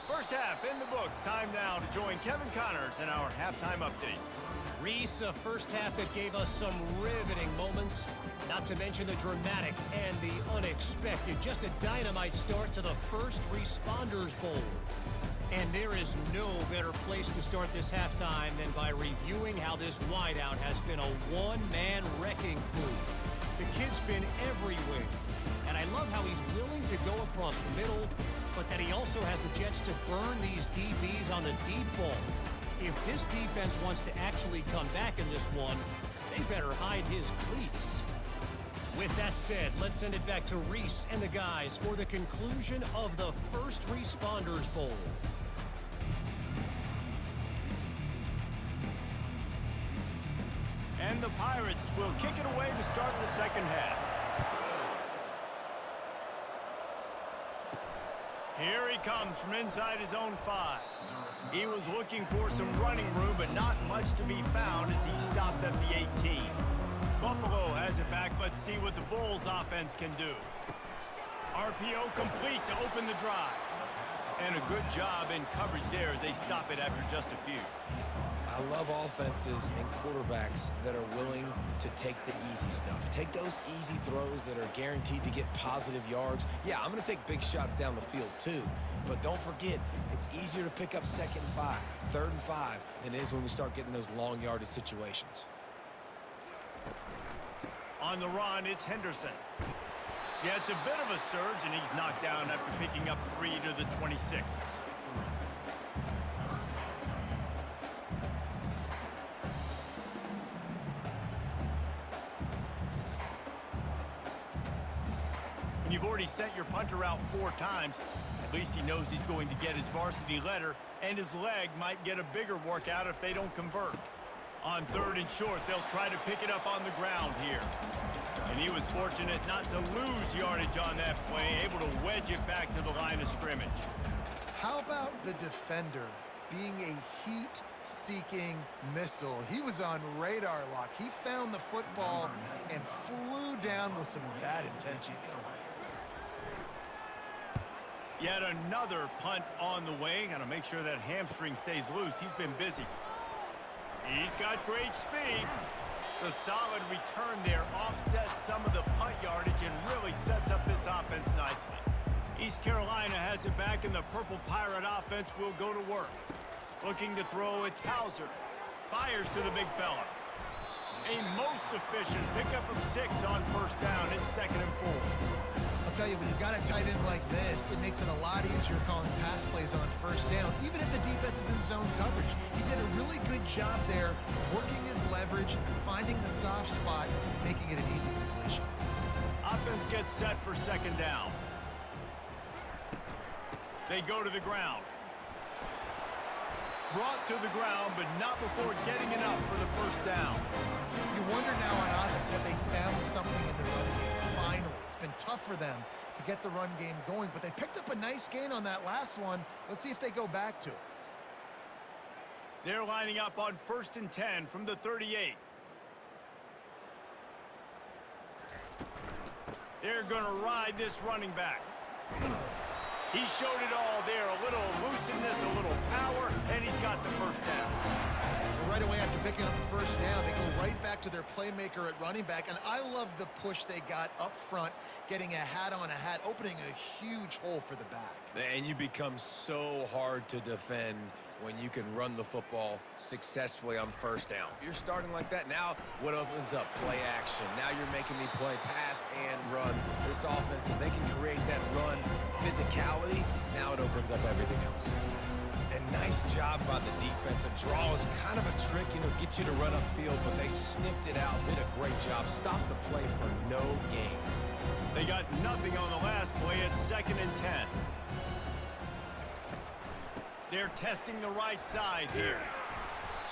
First half in the books. Time now to join Kevin Connors in our halftime update. Reese, a first half that gave us some riveting moments, not to mention the dramatic and the unexpected. Just a dynamite start to the First Responders Bowl. And there is no better place to start this halftime than by reviewing how this wideout has been a one-man wrecking crew. The kid's been everywhere, and I love how he's willing to go across the middle, but that he also has the jets to burn these DBs on the deep ball. If this defense wants to actually come back in this one, they better hide his cleats. With that said, let's send it back to Reese and the guys for the conclusion of the First Responders Bowl. And the Pirates will kick it away to start the second half. Here he comes from inside his own 5. He was looking for some running room, but not much to be found as he stopped at the 18. Buffalo has it back. Let's see what the Bulls offense can do. RPO complete to open the drive. And a good job in coverage there as they stop it after just a few. I love offenses and quarterbacks that are willing to take the easy stuff. Take those easy throws that are guaranteed to get positive yards. Yeah, I'm going to take big shots down the field too. But don't forget, it's easier to pick up 2nd and 5, 3rd and 5 than it is when we start getting those long yardage situations. On the run, it's Henderson. Yeah, it's a bit of a surge, and he's knocked down after picking up 3 to the 26. When you've already sent your punter out 4 times, at least he knows he's going to get his varsity letter, and his leg might get a bigger workout if they don't convert. On 3rd and short, they'll try to pick it up on the ground here. And he was fortunate not to lose yardage on that play, able to wedge it back to the line of scrimmage. How about the defender being a heat-seeking missile? He was on radar lock. He found the football and flew down with some bad intentions. Yet another punt on the way. Got to make sure that hamstring stays loose. He's been busy. He's got great speed. The solid return there offsets some of the punt yardage and really sets up this offense nicely. East Carolina has it back, and the Purple Pirate offense will go to work. Looking to throw, it's Hauser. Fires to the big fella. A most efficient pickup of 6 on first down. It's 2nd and 4. I'll tell you, when you've got a tight end like this, it makes it a lot easier calling pass plays on first down, even if the defense is in zone coverage. He did a really good job there, working his leverage, finding the soft spot, making it an easy completion. Offense gets set for 2nd down. They go to the ground. Brought to the ground, but not before getting enough for the first down. You wonder now on offense, have they found something in the run game? Finally, it's been tough for them to get the run game going, but they picked up a nice gain on that last one. Let's see if they go back to it. They're lining up on 1st and 10 from the 38. They're going to ride this running back. He showed it all there. A little looseness, a little power, and he's got the first down. Right away after picking up the first down, they go right back to their playmaker at running back, and I love the push they got up front, getting a hat on a hat, opening a huge hole for the back. And you become so hard to defend when you can run the football successfully on first down. You're starting like that. Now what opens up? Play action. Now you're making me play pass and run. This offense, if they can create that run physicality, now it opens up everything else. And nice job by the defense. A draw is kind of a trick, get you to run upfield, but they sniffed it out, did a great job. Stopped the play for no gain. They got nothing on the last play. It's 2nd and 10. They're testing the right side here.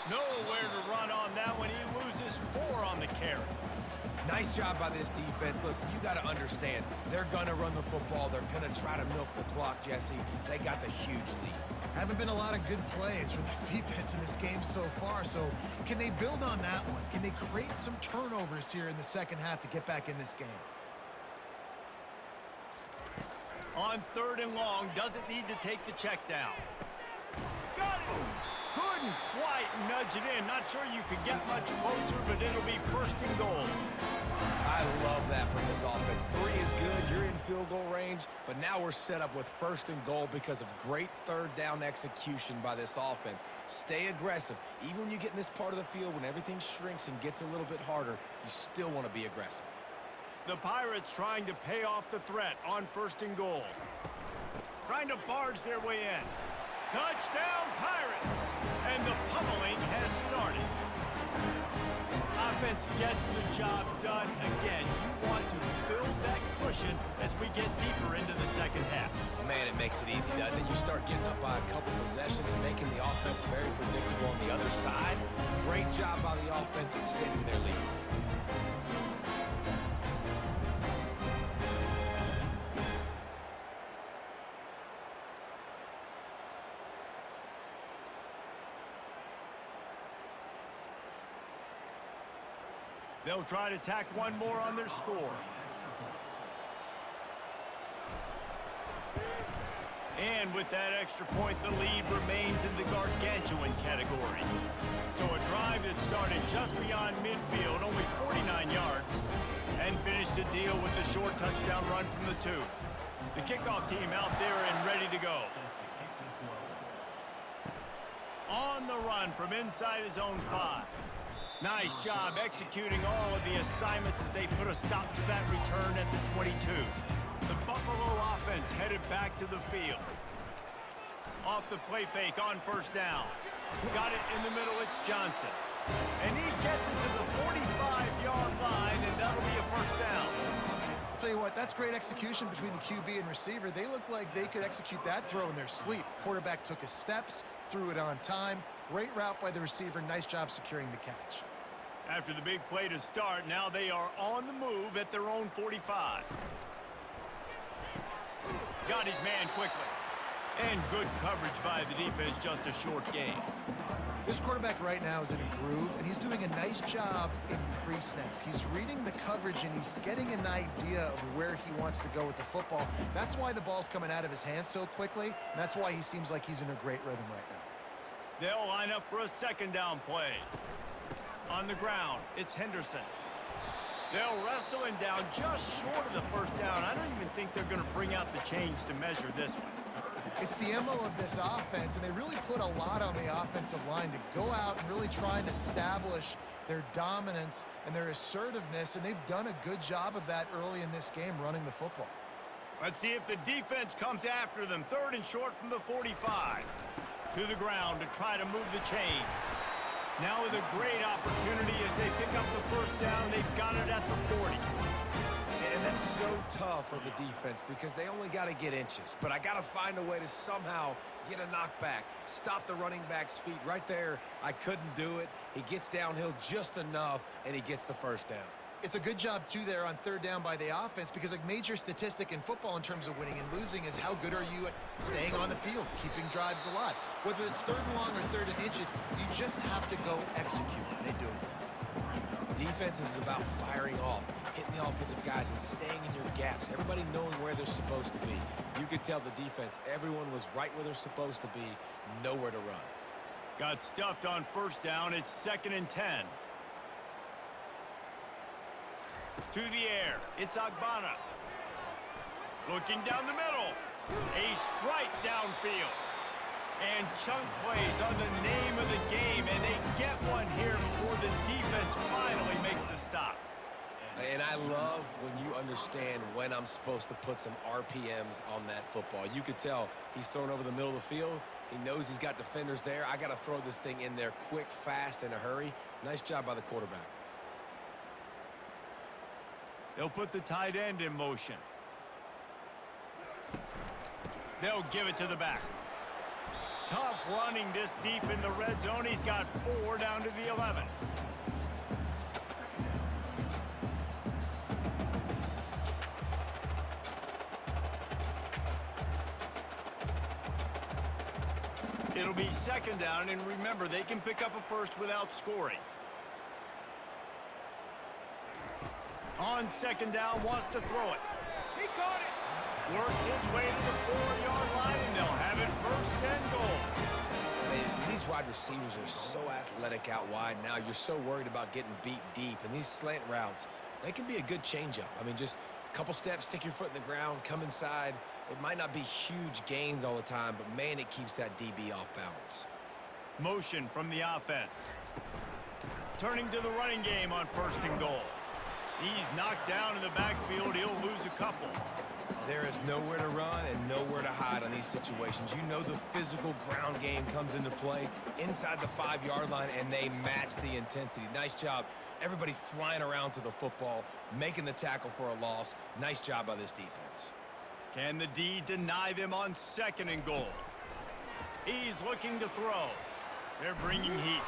Nowhere to run on that one. He loses 4 on the carry. Nice job by this defense. Listen, you got to understand, they're going to run the football. They're going to try to milk the clock, Jesse. They got the huge lead. Haven't been a lot of good plays for this defense in this game so far, so can they build on that one? Can they create some turnovers here in the second half to get back in this game? On 3rd and long, doesn't need to take the check down. Got it! Couldn't quite nudge it in. Not sure you could get much closer, but it'll be 1st and goal. I love that from this offense. 3 is good. You're in field goal range, but now we're set up with 1st and goal because of great 3rd down execution by this offense. Stay aggressive. Even when you get in this part of the field, when everything shrinks and gets a little bit harder, you still want to be aggressive. The Pirates trying to pay off the threat on 1st and goal. Trying to barge their way in. Touchdown, Pirates! And the pummeling has started. Offense gets the job done again. You want to build that cushion as we get deeper into the second half. Man, it makes it easy, doesn't it? You start getting up by a couple possessions, making the offense very predictable on the other side. Great job by the offense extending their lead. They'll try to tack one more on their score. And with that extra point, the lead remains in the gargantuan category. So a drive that started just beyond midfield, only 49 yards, and finished the deal with the short touchdown run from the 2. The kickoff team out there and ready to go. On the run from inside his own 5. Nice job executing all of the assignments as they put a stop to that return at the 22. The Buffalo offense headed back to the field. Off the play fake on 1st down. Got it in the middle, it's Johnson. And he gets it to the 45-yard line, and that'll be a 1st down. I'll tell you what, that's great execution between the QB and receiver. They look like they could execute that throw in their sleep. Quarterback took his steps, threw it on time. Great route by the receiver. Nice job securing the catch. After the big play to start, now they are on the move at their own 45. Got his man quickly. And good coverage by the defense, just a short gain. This quarterback right now is in a groove, and he's doing a nice job in pre-snap. He's reading the coverage, and he's getting an idea of where he wants to go with the football. That's why the ball's coming out of his hands so quickly, and that's why he seems like he's in a great rhythm right now. They'll line up for a second down play. On the ground, it's Henderson. They'll wrestle him down just short of the first down. I don't even think they're going to bring out the chains to measure this one. It's the MO of this offense, and they really put a lot on the offensive line to go out and really try and establish their dominance and their assertiveness, and they've done a good job of that early in this game running the football. Let's see if the defense comes after them. Third and short from the 45. To the ground to try to move the chains. Now with a great opportunity as they pick up the first down. They've got it at the 40. And that's so tough as a defense because they only got to get inches. But I got to find a way to somehow get a knockback, stop the running back's feet. Right there, I couldn't do it. He gets downhill just enough, and he gets the first down. It's a good job, too, there on third down by the offense because a major statistic in football in terms of winning and losing is how good are you at staying on the field, keeping drives alive. Whether it's third and long or third and inches, you just have to go execute. They do it. Defense is about firing off, hitting the offensive guys, and staying in your gaps. Everybody knowing where they're supposed to be. You could tell the defense, everyone was right where they're supposed to be, nowhere to run. Got stuffed on first down. It's 2nd and 10. To the air, it's Agbana. Looking down the middle. A strike downfield. And chunk plays on the name of the game, and they get one here before the defense finally makes a stop. And I love when you understand when I'm supposed to put some RPMs on that football. You could tell he's thrown over the middle of the field. He knows he's got defenders there. I got to throw this thing in there quick, fast, in a hurry. Nice job by the quarterback. They'll put the tight end in motion. They'll give it to the back. Tough running this deep in the red zone. He's got 4 down to the 11. It'll be 2nd down, and remember, they can pick up a first without scoring. On 2nd down, wants to throw it. He caught it. Works his way to the 4-yard line, and they'll have it 1st and goal. Man, these wide receivers are so athletic out wide now. You're so worried about getting beat deep. And these slant routes, they can be a good changeup. I mean, just a couple steps, stick your foot in the ground, come inside. It might not be huge gains all the time, but, man, it keeps that DB off balance. Motion from the offense. Turning to the running game on 1st and goal. He's knocked down in the backfield. He'll lose a couple. There is nowhere to run and nowhere to hide on these situations. You know the physical ground game comes into play inside the 5-yard line, and they match the intensity. Nice job. Everybody flying around to the football, making the tackle for a loss. Nice job by this defense. Can the D deny them on 2nd and goal? He's looking to throw. They're bringing heat.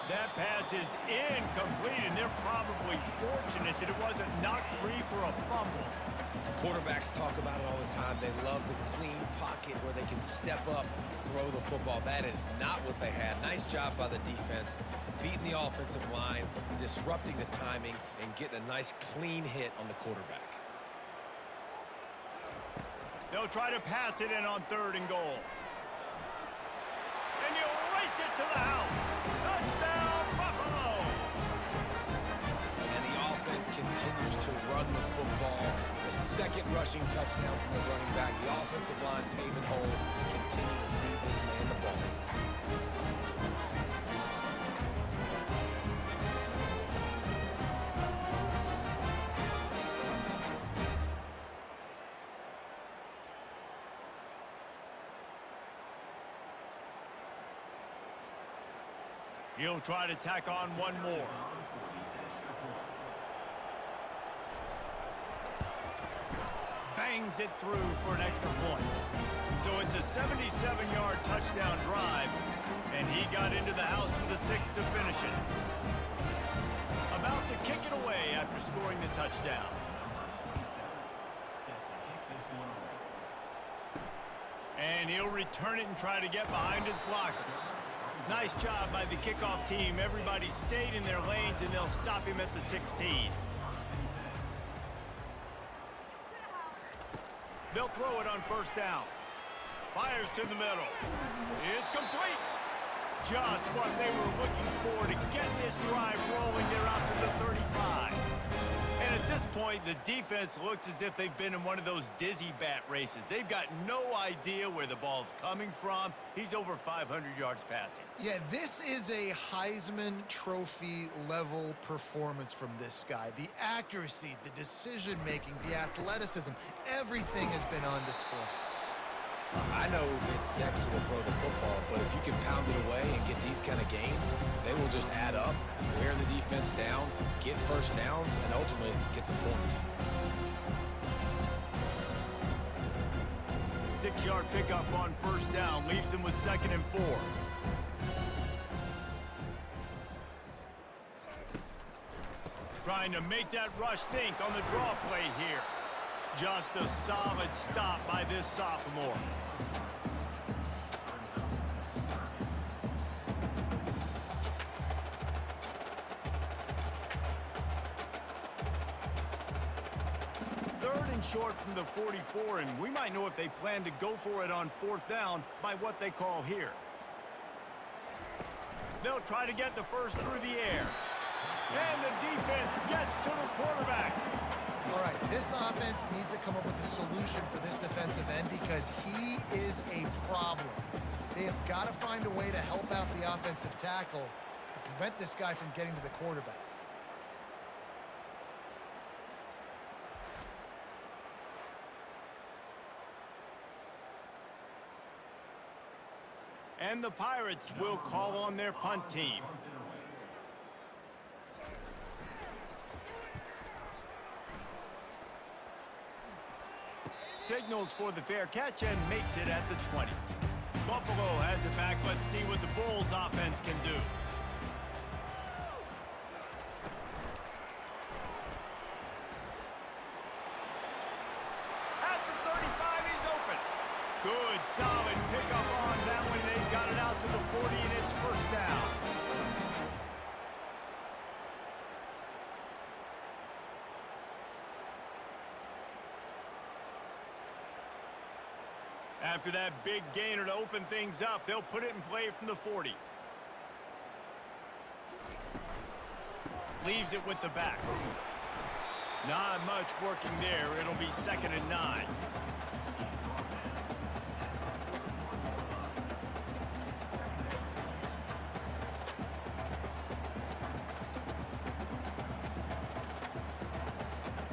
That pass is incomplete, and they're probably fortunate that it wasn't knocked free for a fumble. Quarterbacks talk about it all the time. They love the clean pocket where they can step up, throw the football. That is not what they had. Nice job by the defense, beating the offensive line, disrupting the timing, and getting a nice clean hit on the quarterback. They'll try to pass it in on 3rd and goal. And he'll race it to the house. Touchdown, Buffalo! And the offense continues to run the football. The 2nd rushing touchdown from the running back. The offensive line paving holes, continue to feed this man the ball. He'll try to tack on one more. Bangs it through for an extra point. So it's a 77-yard touchdown drive, and he got into the house for the 6th to finish it. About to kick it away after scoring the touchdown. And And he'll return it and try to get behind his blockers. Nice job by the kickoff team. Everybody stayed in their lanes, and they'll stop him at the 16. They'll throw it on first down. Fires to the middle. It's complete. Just what they were looking for to get this drive rolling. They're out to the 35. And at this point, the defense looks as if they've been in one of those dizzy bat races. They've got no idea where the ball's coming from. He's over 500 yards passing. Yeah, this is a Heisman Trophy level performance from this guy. The accuracy, the decision-making, the athleticism, everything has been on display. I know it's sexy to throw the football, but if you can pound it away and get these kind of gains, they will just add up, wear the defense down, get first downs, and ultimately get some points. 6-yard pickup on first down leaves them with 2nd and 4. Trying to make that rush think on the draw play here. Just a solid stop by this sophomore. Third and short from the 44, and we might know if they plan to go for it on 4th down by what they call here. They'll try to get the first through the air. And the defense gets to the quarterback. All right, this offense needs to come up with a solution for this defensive end because he is a problem. They have got to find a way to help out the offensive tackle to prevent this guy from getting to the quarterback. And the Pirates will call on their punt team. Signals for the fair catch and makes it at the 20. Buffalo has it back. Let's see what the Bulls offense can do. At the 35, he's open. Good, solid pickup on that one. They've got it out to the 40, and it's first down. After that big gainer to open things up, they'll put it in play from the 40. Leaves it with the back. Not much working there. It'll be 2nd and 9.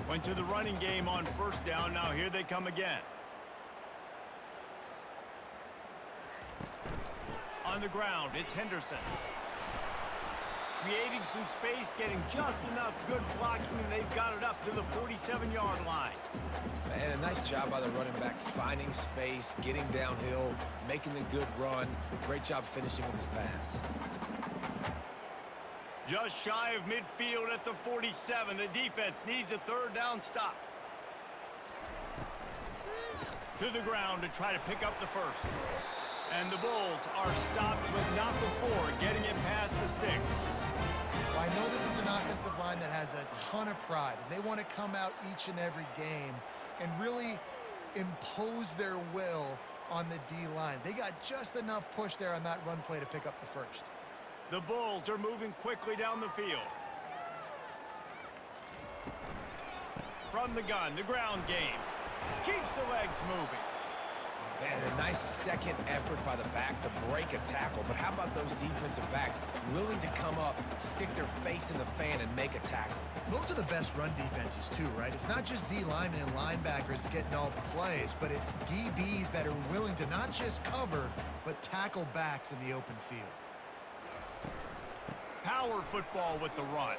Went to the running game on first down. Now here they come again. On the ground, it's Henderson. Creating some space, getting just enough good blocking, and they've got it up to the 47-yard line. And a nice job by the running back, finding space, getting downhill, making a good run. Great job finishing with his pads. Just shy of midfield at the 47. The defense needs a 3rd down stop. To the ground to try to pick up the first. And the Bulls are stopped, but not before getting it past the sticks. Well, I know this is an offensive line that has a ton of pride, and they want to come out each and every game and really impose their will on the D-line. They got just enough push there on that run play to pick up the first. The Bulls are moving quickly down the field. From the gun, the ground game. Keeps the legs moving. Man, a nice second effort by the back to break a tackle. But how about those defensive backs willing to come up, stick their face in the fan, and make a tackle? Those are the best run defenses too, right? It's not just D linemen and linebackers getting all the plays, but it's DBs that are willing to not just cover, but tackle backs in the open field. Power football with the run.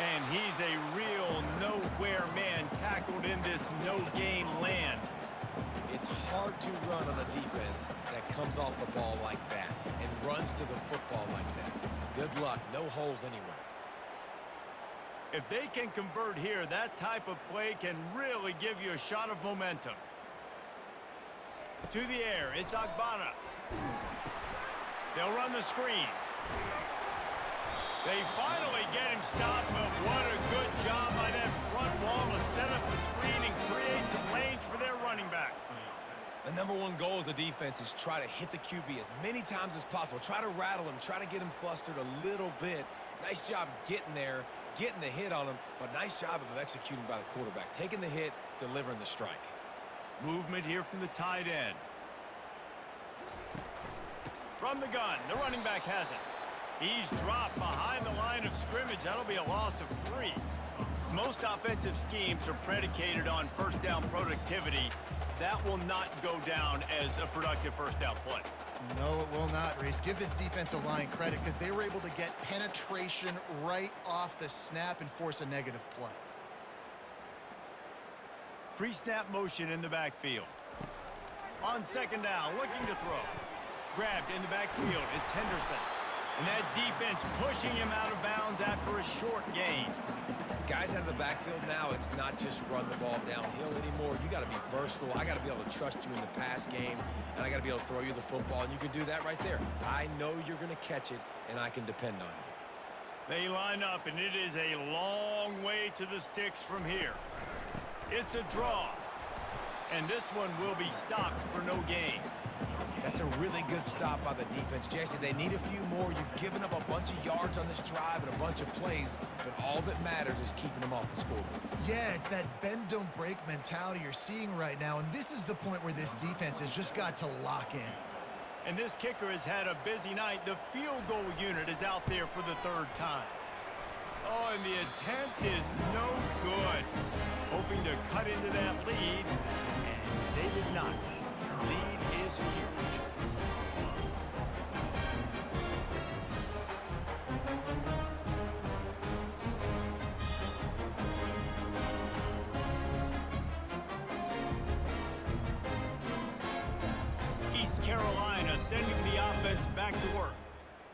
And he's a real nowhere man tackled in this no-gain land. It's hard to run on a defense that comes off the ball like that and runs to the football like that. Good luck. No holes anywhere. If they can convert here, that type of play can really give you a shot of momentum. To the air, it's Agbana. They'll run the screen. They finally get him stopped, but what a good job by that front wall to set up the screen and create some lanes for their running back. The #1 goal as a defense is try to hit the QB as many times as possible. Try to rattle him, try to get him flustered a little bit. Nice job getting there, getting the hit on him, but nice job of executing by the quarterback. Taking the hit, delivering the strike. Movement here from the tight end. From the gun, the running back has it. He's dropped behind the line of scrimmage. That'll be a loss of 3. Most offensive schemes are predicated on first down productivity. That will not go down as a productive first down play. No, it will not, Reese. Give this defensive line credit because they were able to get penetration right off the snap and force a negative play. Pre-snap motion in the backfield. On second down, looking to throw. Grabbed in the backfield, it's Henderson. And that defense pushing him out of bounds after a short gain. Guys out of the backfield now, it's not just run the ball downhill anymore. You got to be versatile. I got to be able to trust you in the pass game, and I got to be able to throw you the football, and you can do that right there. I know you're going to catch it, and I can depend on you. They line up, and it is a long way to the sticks from here. It's a draw, and this one will be stopped for no gain. That's a really good stop by the defense. Jesse, they need a few more. You've given up a bunch of yards on this drive and a bunch of plays, but all that matters is keeping them off the scoreboard. Yeah, it's that bend, don't break mentality you're seeing right now, and this is the point where this defense has just got to lock in. And this kicker has had a busy night. The field goal unit is out there for the 3rd time. Oh, and the attempt is no good. Hoping to cut into that lead, and they did not. Lead is huge. East Carolina sending the offense back to work.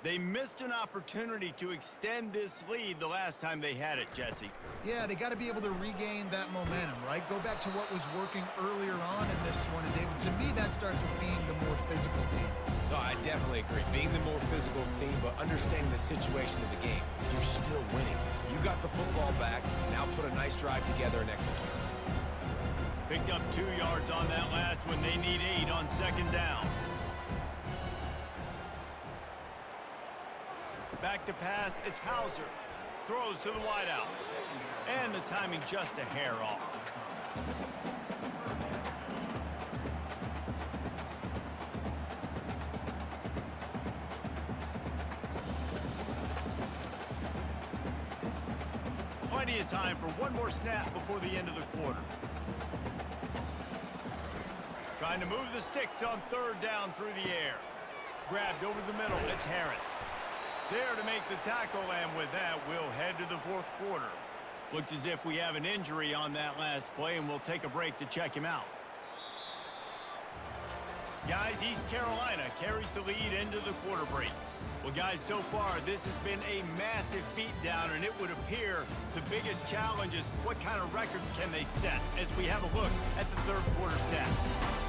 They missed an opportunity to extend this lead the last time they had it, Jesse. Yeah, they got to be able to regain that momentum, right? Go back to what was working earlier on in this one. And David, to me, that starts with being the more physical team. No, I definitely agree. Being the more physical team, but understanding the situation of the game. You're still winning. You got the football back. Now put a nice drive together and execute. Picked up 2 yards on that last one. They need 8 on second down. Back to pass, it's Hauser. Throws to the wideout. And the timing just a hair off. Plenty of time for one more snap before the end of the quarter. Trying to move the sticks on 3rd down through the air. Grabbed over the middle, it's Harris. There to make the tackle, and with that, we'll head to the 4th quarter. Looks as if we have an injury on that last play, and we'll take a break to check him out. Guys, East Carolina carries the lead into the quarter break. Well, guys, so far, this has been a massive beatdown, and it would appear the biggest challenge is what kind of records can they set as we have a look at the 3rd quarter stats.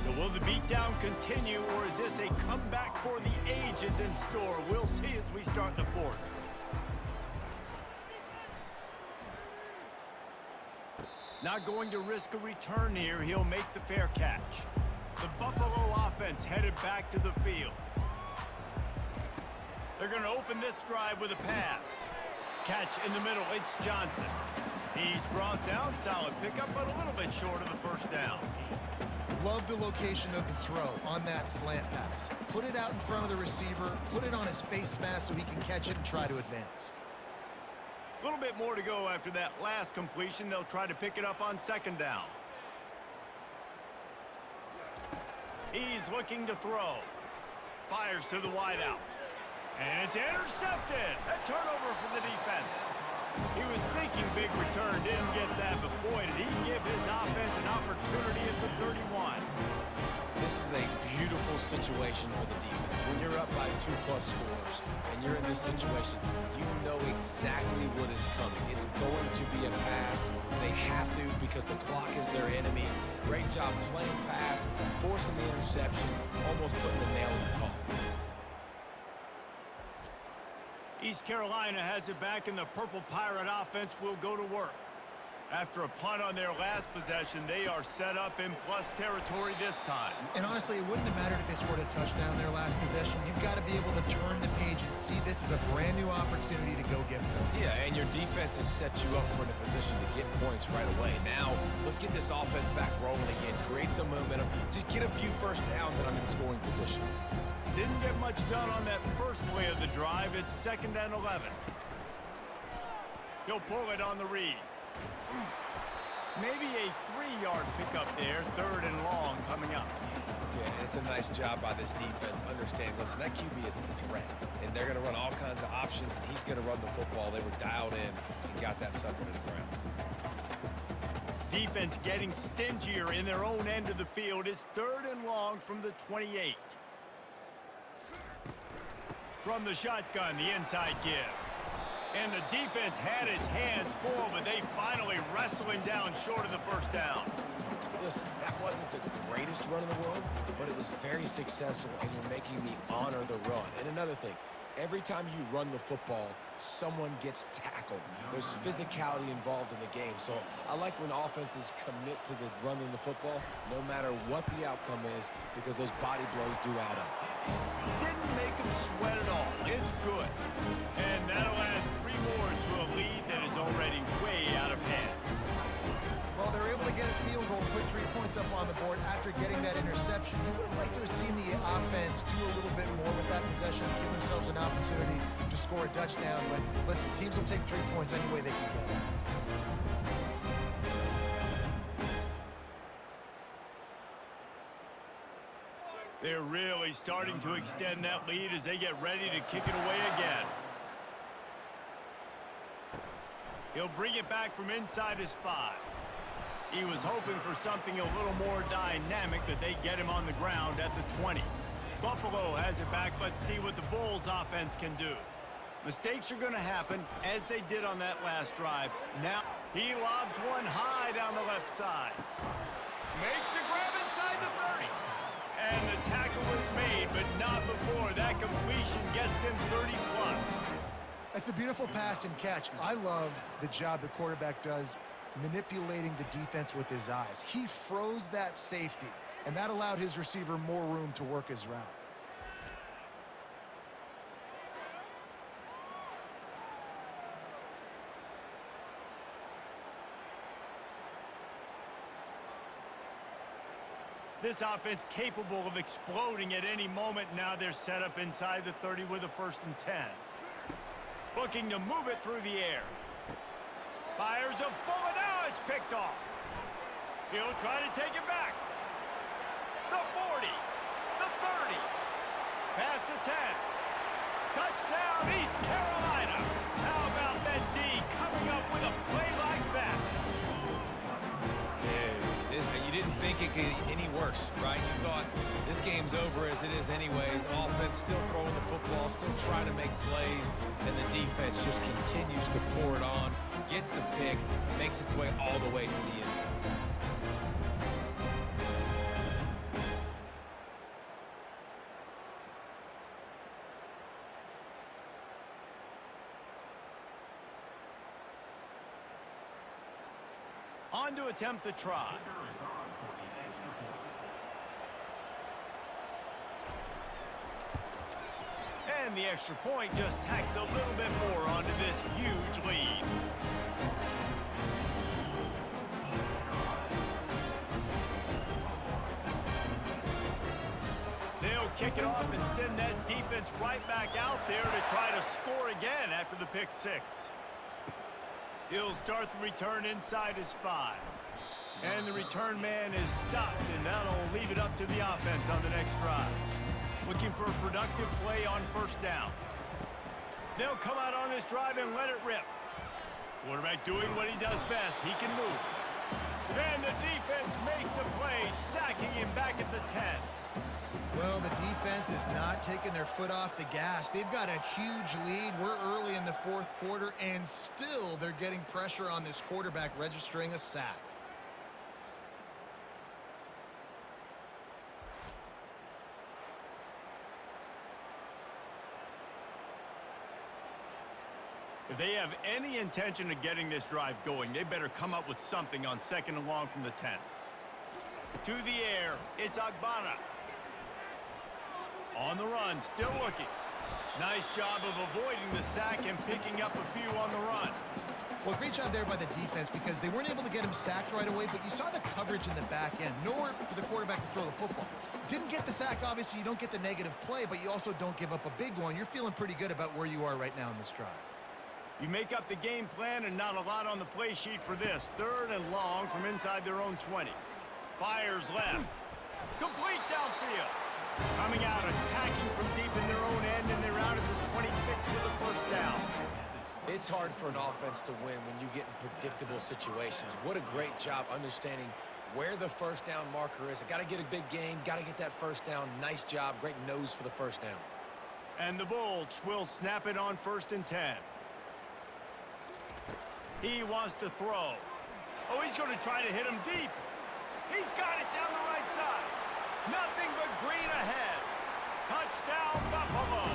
So will the beatdown continue, or is this a comeback for the ages in store? We'll see as we start the 4th. Not going to risk a return here. He'll make the fair catch. The Buffalo offense headed back to the field. They're going to open this drive with a pass. Catch in the middle, it's Johnson. He's brought down, solid pickup, but a little bit short of the first down. Love the location of the throw on that slant pass. Put it out in front of the receiver, put it on his face mask so he can catch it and try to advance. A little bit more to go after that last completion. They'll try to pick it up on second down. He's looking to throw. Fires to the wideout. And it's intercepted. A turnover for the defense. He was thinking big return, didn't get that, but boy, did he give his offense an opportunity at the 31. This is a beautiful situation for the defense. When you're up by 2+ scores and you're in this situation, you know exactly what is coming. It's going to be a pass. They have to because the clock is their enemy. Great job playing pass, forcing the interception, almost putting the nail in the coffin. East Carolina has it back, and the Purple Pirate offense will go to work. After a punt on their last possession, they are set up in plus territory this time. And honestly, it wouldn't have mattered if they scored a touchdown their last possession. You've got to be able to turn the page and see this is a brand new opportunity to go get points. Yeah, and your defense has set you up for the position to get points right away. Now, let's get this offense back rolling again, create some momentum, just get a few first downs, and I'm in scoring position. Didn't get much done on that first play of the drive. It's 2nd and 11. He'll pull it on the read. Maybe a 3-yard pickup there, 3rd and long coming up. Yeah, it's a nice job by this defense. Understand, listen, that QB isn't a threat, and they're going to run all kinds of options, and he's going to run the football. They were dialed in and got that sucker to the ground. Defense getting stingier in their own end of the field. It's 3rd and long from the 28. From the shotgun, the inside give. And the defense had its hands full, but they finally wrestle him down short of the first down. Listen, that wasn't the greatest run in the world, but it was very successful, and you're making me honor the run. And another thing, every time you run the football, someone gets tackled. There's physicality involved in the game. So I like when offenses commit to the running the football, no matter what the outcome is, because those body blows do add up. Didn't make him sweat at all. It's good. And that'll add 3 more to a lead that is already way out of hand. Well, they're able to get a field goal and put 3 points up on the board after getting that interception. You would have liked to have seen the offense do a little bit more with that possession, give themselves an opportunity to score a touchdown. But listen, teams will take 3 points any way they can get it. They're really starting to extend that lead as they get ready to kick it away again. He'll bring it back from inside his 5. He was hoping for something a little more dynamic, that they get him on the ground at the 20. Buffalo has it back. Let's see what the Bulls offense can do. Mistakes are going to happen, as they did on that last drive. Now he lobs one high down the left side. Makes the grab inside the 30. And the tackle is made, but not before that completion gets them 30+. That's a beautiful pass and catch. I love the job the quarterback does manipulating the defense with his eyes. He froze that safety, and that allowed his receiver more room to work his route. This offense capable of exploding at any moment. Now they're set up inside the 30 with a 1st and 10. Looking to move it through the air. Fires a bullet. Now it's picked off. He'll try to take it back. The 40. The 30. Past the 10. Touchdown, East Carolina. How about that D coming up with a play like that? You didn't think it could get any worse, right? You thought this game's over as it is anyways. Offense still throwing the football, still trying to make plays, and the defense just continues to pour it on, gets the pick, makes its way all the way to the end zone. On to attempt the try. And the extra point just tacks a little bit more onto this huge lead. They'll kick it off and send that defense right back out there to try to score again after the pick 6. He'll start the return inside his 5. And the return man is stopped, and that'll leave it up to the offense on the next drive. Looking for a productive play on 1st down. They'll come out on this drive and let it rip. Quarterback doing what he does best. He can move. Then the defense makes a play, sacking him back at the 10. Well, the defense is not taking their foot off the gas. They've got a huge lead. We're early in the fourth quarter, and still they're getting pressure on this quarterback, registering a sack. If they have any intention of getting this drive going, they better come up with something on 2nd and long from the 10. To the air, it's Agbana. On the run, still looking. Nice job of avoiding the sack and picking up a few on the run. Well, great job there by the defense because they weren't able to get him sacked right away, but you saw the coverage in the back end. Nowhere for the quarterback to throw the football. Didn't get the sack, obviously. You don't get the negative play, but you also don't give up a big one. You're feeling pretty good about where you are right now in this drive. You make up the game plan and not a lot on the play sheet for this. 3rd and long from inside their own 20. Fires left. Complete downfield. Coming out, attacking from deep in their own end, and they're out at the 26 for the first down. It's hard for an offense to win when you get in predictable situations. What a great job understanding where the first down marker is. I got to get a big gain, got to get that first down. Nice job, great nose for the first down. And the Bulls will snap it on 1st and 10. He wants to throw. Oh, he's going to try to hit him deep. He's got it down the right side. Nothing but green ahead. Touchdown, Buffalo.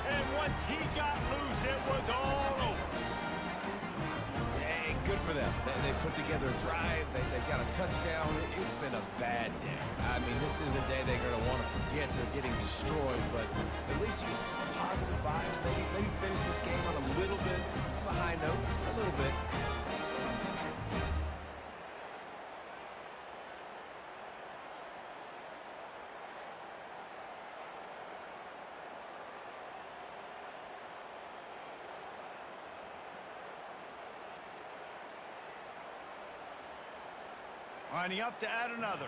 And once he got loose, it was all over. Hey, good for them. They put together a drive. They got a touchdown. It's been a bad day. I mean, this is a day they're going to want to forget. They're getting destroyed, but at least you get some positive vibes. Maybe finish this game on a little bit of a high note, a little bit. Lining up to add another.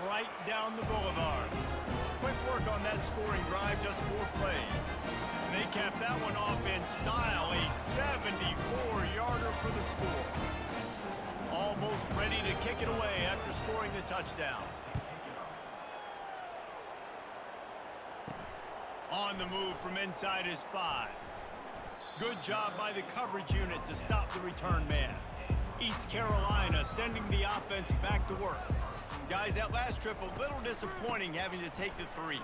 Right down the boulevard. Quick work on that scoring drive, just 4 plays. And they capped that one off in style, a 74-yarder for the score. Almost ready to kick it away after scoring the touchdown. On the move from inside his 5. Good job by the coverage unit to stop the return man. East Carolina sending the offense back to work. Guys, that last trip a little disappointing having to take the 3.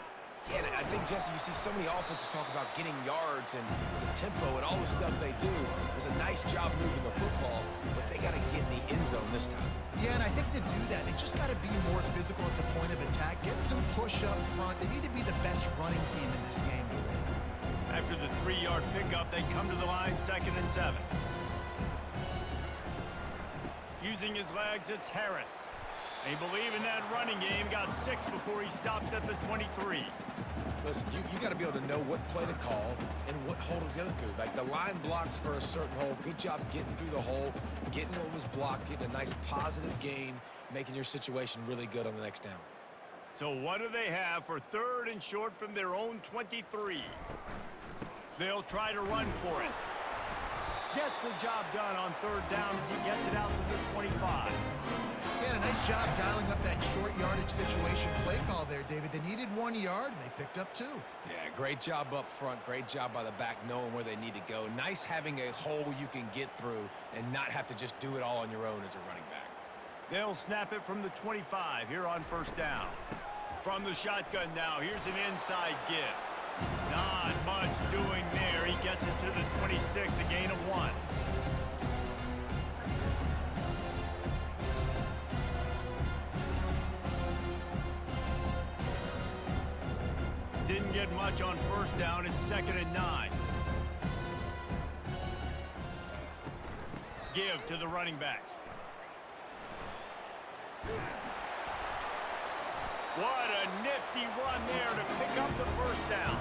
Yeah, and I think, Jesse, you see so many offenses talk about getting yards and the tempo and all the stuff they do. It was a nice job moving the football, but they got to get in the end zone this time. Yeah, and I think to do that, they just got to be more physical at the point of attack. Get some push up front. They need to be the best running team in this game to win. After the 3-yard pickup, they come to the line 2nd and 7. Using his legs, it's Harris. They believe in that running game, got 6 before he stopped at the 23. Listen, you got to be able to know what play to call and what hole to go through. Like the line blocks for a certain hole. Good job getting through the hole, getting what was blocked, getting a nice positive gain, making your situation really good on the next down. So what do they have for 3rd and short from their own 23? They'll try to run for it. Gets the job done on 3rd down as he gets it out to the 25. Yeah, a nice job dialing up that short yardage situation play call there, David. They needed 1 yard, and they picked up 2. Yeah, great job up front. Great job by the back knowing where they need to go. Nice having a hole you can get through and not have to just do it all on your own as a running back. They'll snap it from the 25 here on 1st down. From the shotgun now, here's an inside give. Not much doing there. He gets it to the 26, a gain of 1. Didn't get much on 1st down. It's 2nd and 9. Give to the running back. What a nifty run there to pick up the 1st down.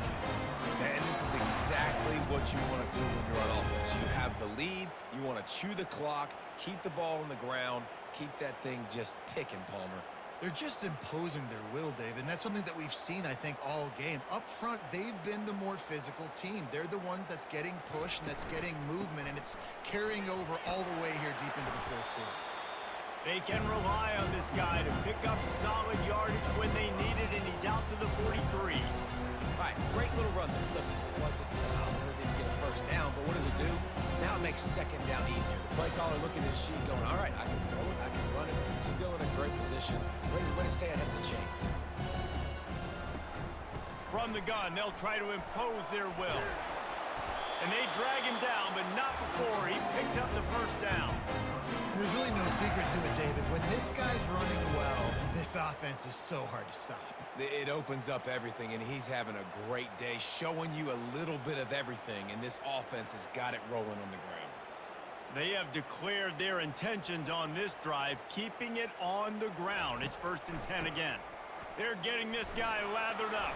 Man, this is exactly what you want to do when you're on offense. You have the lead. You want to chew the clock, keep the ball on the ground, keep that thing just ticking, Palmer. They're just imposing their will, Dave, and that's something that we've seen, I think, all game. Up front, they've been the more physical team. They're the ones that's getting pushed and that's getting movement, and it's carrying over all the way here deep into the fourth quarter. They can rely on this guy to pick up solid yardage when they need it, and he's out to the 43. All right, great little run there. Listen, it wasn't phenomenal. It didn't get a first down, but what does it do? Now it makes second down easier. The play caller looking at his sheet going, all right, I can throw it, I can run it. Still in a great position. Way to stay ahead of the chains. From the gun, they'll try to impose their will. And they drag him down, but not before he picks up the first down. There's really no secret to it, David. When this guy's running well, this offense is so hard to stop. It opens up everything, and he's having a great day, showing you a little bit of everything, and this offense has got it rolling on the ground. They have declared their intentions on this drive, keeping it on the ground. It's 1st and 10 again. They're getting this guy lathered up.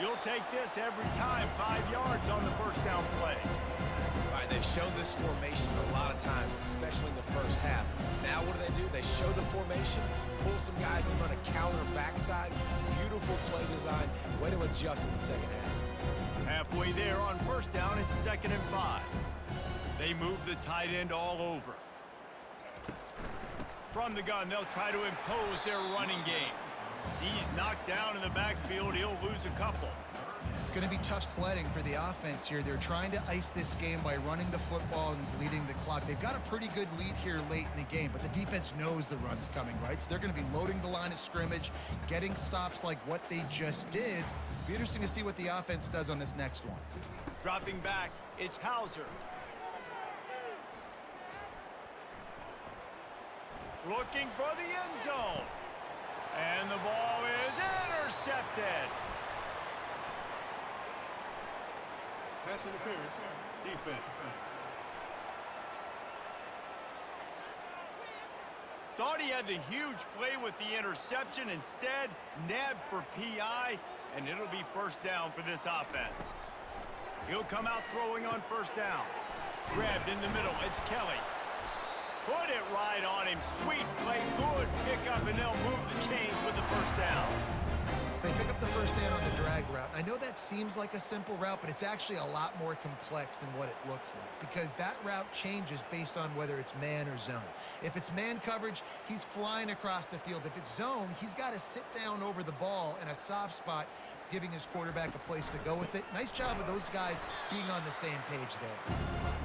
You'll take this every time, 5 yards on the first down play. All right, they've shown this formation a lot of times, especially in the first half. Now what do? They show the formation, pull some guys and run a counter backside. Beautiful play design. Way to adjust in the second half. Halfway there on first down, it's 2nd and 5. They move the tight end all over. From the gun, they'll try to impose their running game. He's knocked down in the backfield. He'll lose a couple. It's going to be tough sledding for the offense here. They're trying to ice this game by running the football and bleeding the clock. They've got a pretty good lead here late in the game, but the defense knows the run's coming, right? So they're going to be loading the line of scrimmage, getting stops like what they just did. It'll be interesting to see what the offense does on this next one. Dropping back, it's Hauser. Looking for the end zone. And the ball is intercepted. Pass interference, defense. Thought he had the huge play with the interception. Instead, nabbed for PI, and it'll be first down for this offense. He'll come out throwing on first down. Grabbed in the middle. It's Kelly. Put it right on him. Sweet play. Good pickup, and they'll move the chains with the first down. They pick up the first down on the drag route. I know that seems like a simple route, but it's actually a lot more complex than what it looks like because that route changes based on whether it's man or zone. If it's man coverage, he's flying across the field. If it's zone, he's got to sit down over the ball in a soft spot, giving his quarterback a place to go with it. Nice job of those guys being on the same page there.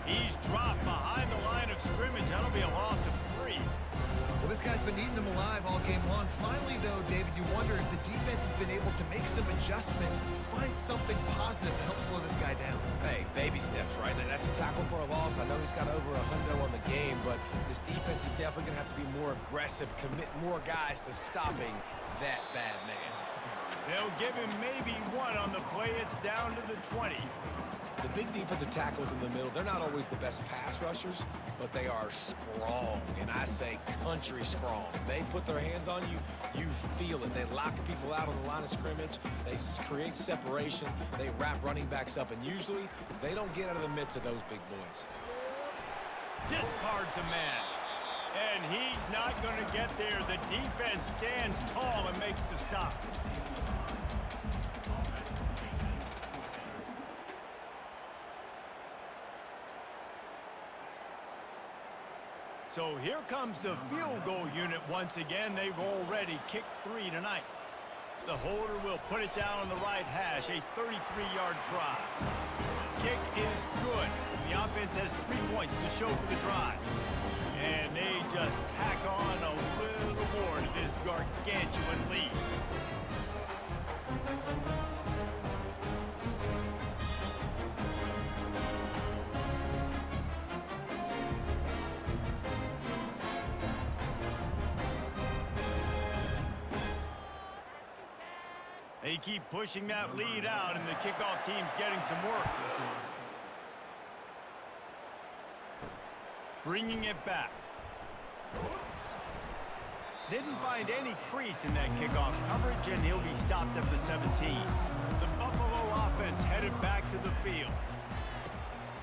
He's dropped behind the line of scrimmage. That'll be a loss of 3. Well, this guy's been eating them alive all game long. Finally, though, David, you wonder if the defense has been able to make some adjustments, find something positive to help slow this guy down. Hey, baby steps, right? That's a tackle for a loss. I know he's got over $100 on the game, but this defense is definitely going to have to be more aggressive, commit more guys to stopping that bad man. They'll give him maybe 1 on the play. It's down to the 20. The big defensive tackles in the middle, they're not always the best pass rushers, but they are strong, and I say country strong. They put their hands on you, you feel it. They lock people out on the line of scrimmage. They create separation. They wrap running backs up, and usually they don't get out of the midst of those big boys. Discards a man, and he's not going to get there. The defense stands tall and makes the stop. So here comes the field goal unit once again. They've already kicked 3 tonight. The holder will put it down on the right hash, a 33-yard try. Kick is good. The offense has 3 points to show for the drive. And they just tack on a little more to this gargantuan lead. They keep pushing that lead out, and the kickoff team's getting some work. Bringing it back. Didn't find any crease in that kickoff coverage, and he'll be stopped at the 17. The Buffalo offense headed back to the field.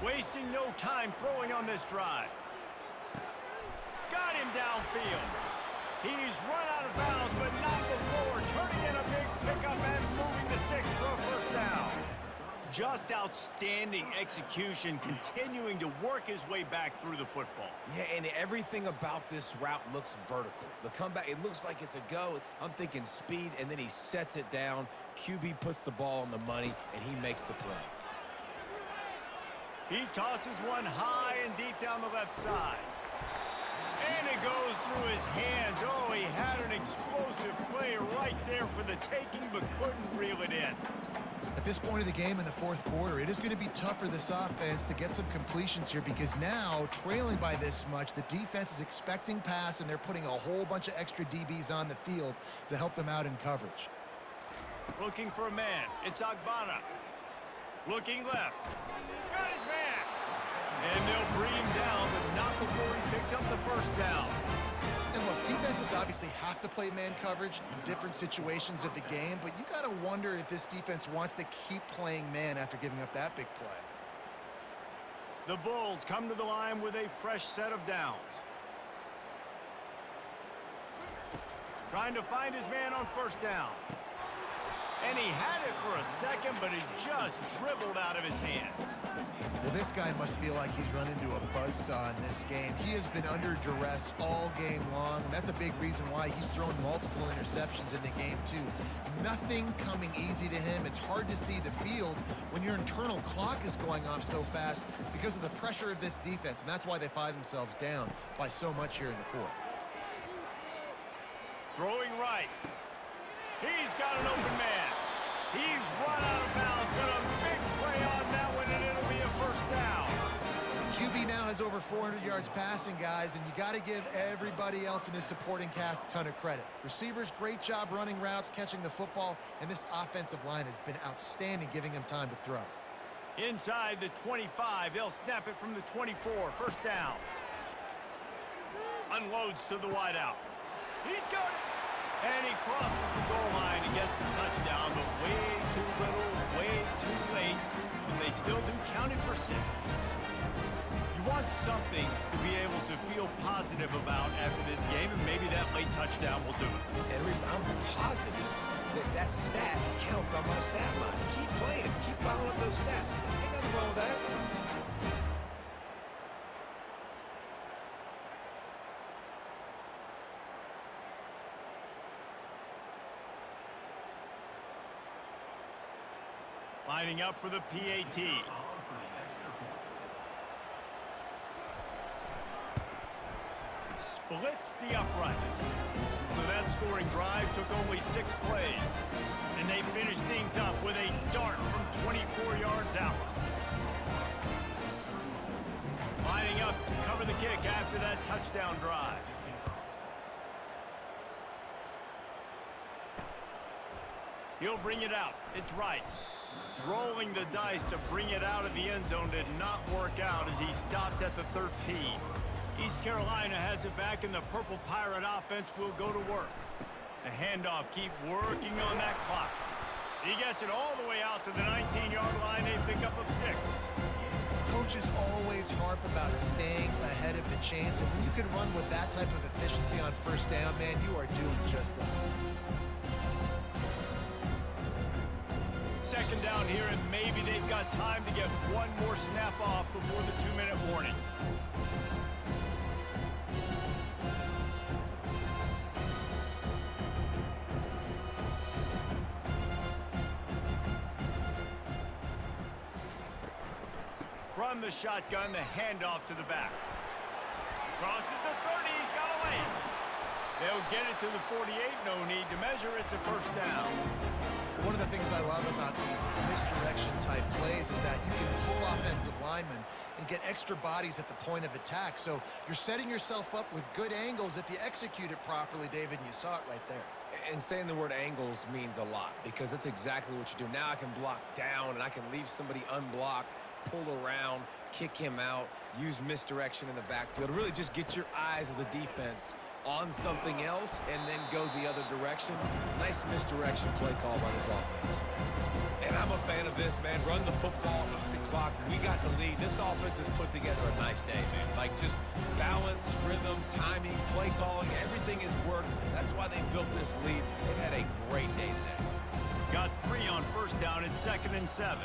Wasting no time throwing on this drive. Got him downfield. He's run out of bounds, but not before turning in a big pickup and moving the sticks for a first down. Just outstanding execution, continuing to work his way back through the football. Yeah, and everything about this route looks vertical. The comeback, it looks like it's a go. I'm thinking speed, and then he sets it down. QB puts the ball on the money, and he makes the play. He tosses one high and deep down the left side. And it goes through his hands. Oh, he had an explosive play right there for the taking, but couldn't reel it in. At this point of the game in the fourth quarter, it is going to be tough for this offense to get some completions here because now, trailing by this much, the defense is expecting pass, and they're putting a whole bunch of extra DBs on the field to help them out in coverage. Looking for a man. It's Agbana. Looking left. Got his man. And they'll bring him down, but not before he picks up the first down. And look, defenses obviously have to play man coverage in different situations of the game, but you got to wonder if this defense wants to keep playing man after giving up that big play. The Bulls come to the line with a fresh set of downs. Trying to find his man on first down. And he had it for a second, but it just dribbled out of his hands. Well, this guy must feel like he's run into a buzzsaw in this game. He has been under duress all game long, and that's a big reason why he's thrown multiple interceptions in the game, too. Nothing coming easy to him. It's hard to see the field when your internal clock is going off so fast because of the pressure of this defense, and that's why they find themselves down by so much here in the fourth. Throwing right. He's got an open man. He's run out of bounds. Got a big play on that one, and it'll be a first down. QB now has over 400 yards passing, guys, and you got to give everybody else in his supporting cast a ton of credit. Receivers, great job running routes, catching the football, and this offensive line has been outstanding, giving him time to throw. Inside the 25, they'll snap it from the 24. First down. Unloads to the wideout. He's got it. And he crosses the goal line and gets the touchdown, but way too little, way too late. But they still do count it for 6. You want something to be able to feel positive about after this game, and maybe that late touchdown will do it. And Reese, I'm positive that that stat counts on my stat line. Keep playing. Keep piling up those stats. Ain't nothing wrong with that. Lining up for the PAT. Splits the uprights. So that scoring drive took only 6 plays. And they finished things up with a dart from 24 yards out. Lining up to cover the kick after that touchdown drive. He'll bring it out. It's right. Rolling the dice to bring it out of the end zone did not work out as he stopped at the 13. East Carolina has it back, and the Purple Pirate offense will go to work. The handoff, keep working on that clock. He gets it all the way out to the 19-yard line, a pickup of 6. Coaches always harp about staying ahead of the chains, and when you can run with that type of efficiency on first down, man, you are doing just that. Second down here, and maybe they've got time to get one more snap off before the 2-minute warning. From the shotgun, the handoff to the back. Crosses the 30, he's got a lane. They'll get it to the 48, no need to measure, it's a first down. One of the things I love about these misdirection-type plays is that you can pull offensive linemen and get extra bodies at the point of attack. So you're setting yourself up with good angles if you execute it properly, David, and you saw it right there. And saying the word angles means a lot because that's exactly what you do. Now I can block down, and I can leave somebody unblocked, pull around, kick him out, use misdirection in the backfield. Really just get your eyes as a defense on something else and then go the other direction. Nice misdirection play call by this offense. And I'm a fan of this, man. Run the football, eat the clock. We got the lead. This offense has put together a nice day, man. Like just balance, rhythm, timing, play calling, everything has worked. That's why they built this lead. They've had a great day today. Got 3 on first down and 2nd and 7.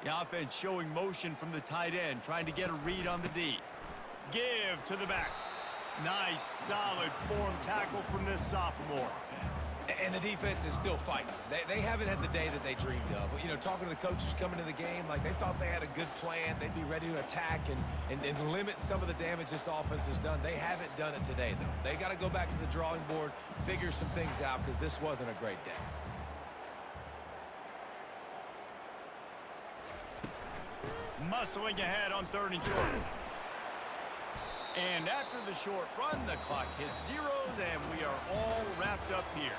The offense showing motion from the tight end, trying to get a read on the D. Give to the back. Nice, solid form tackle from this sophomore. And the defense is still fighting. They haven't had the day that they dreamed of. But, you know, talking to the coaches coming to the game, like they thought they had a good plan. They'd be ready to attack and limit some of the damage this offense has done. They haven't done it today, though. They got to go back to the drawing board, figure some things out, because this wasn't a great day. Muscling ahead on 3rd and short. And after the short run, the clock hits zeros, and we are all wrapped up here.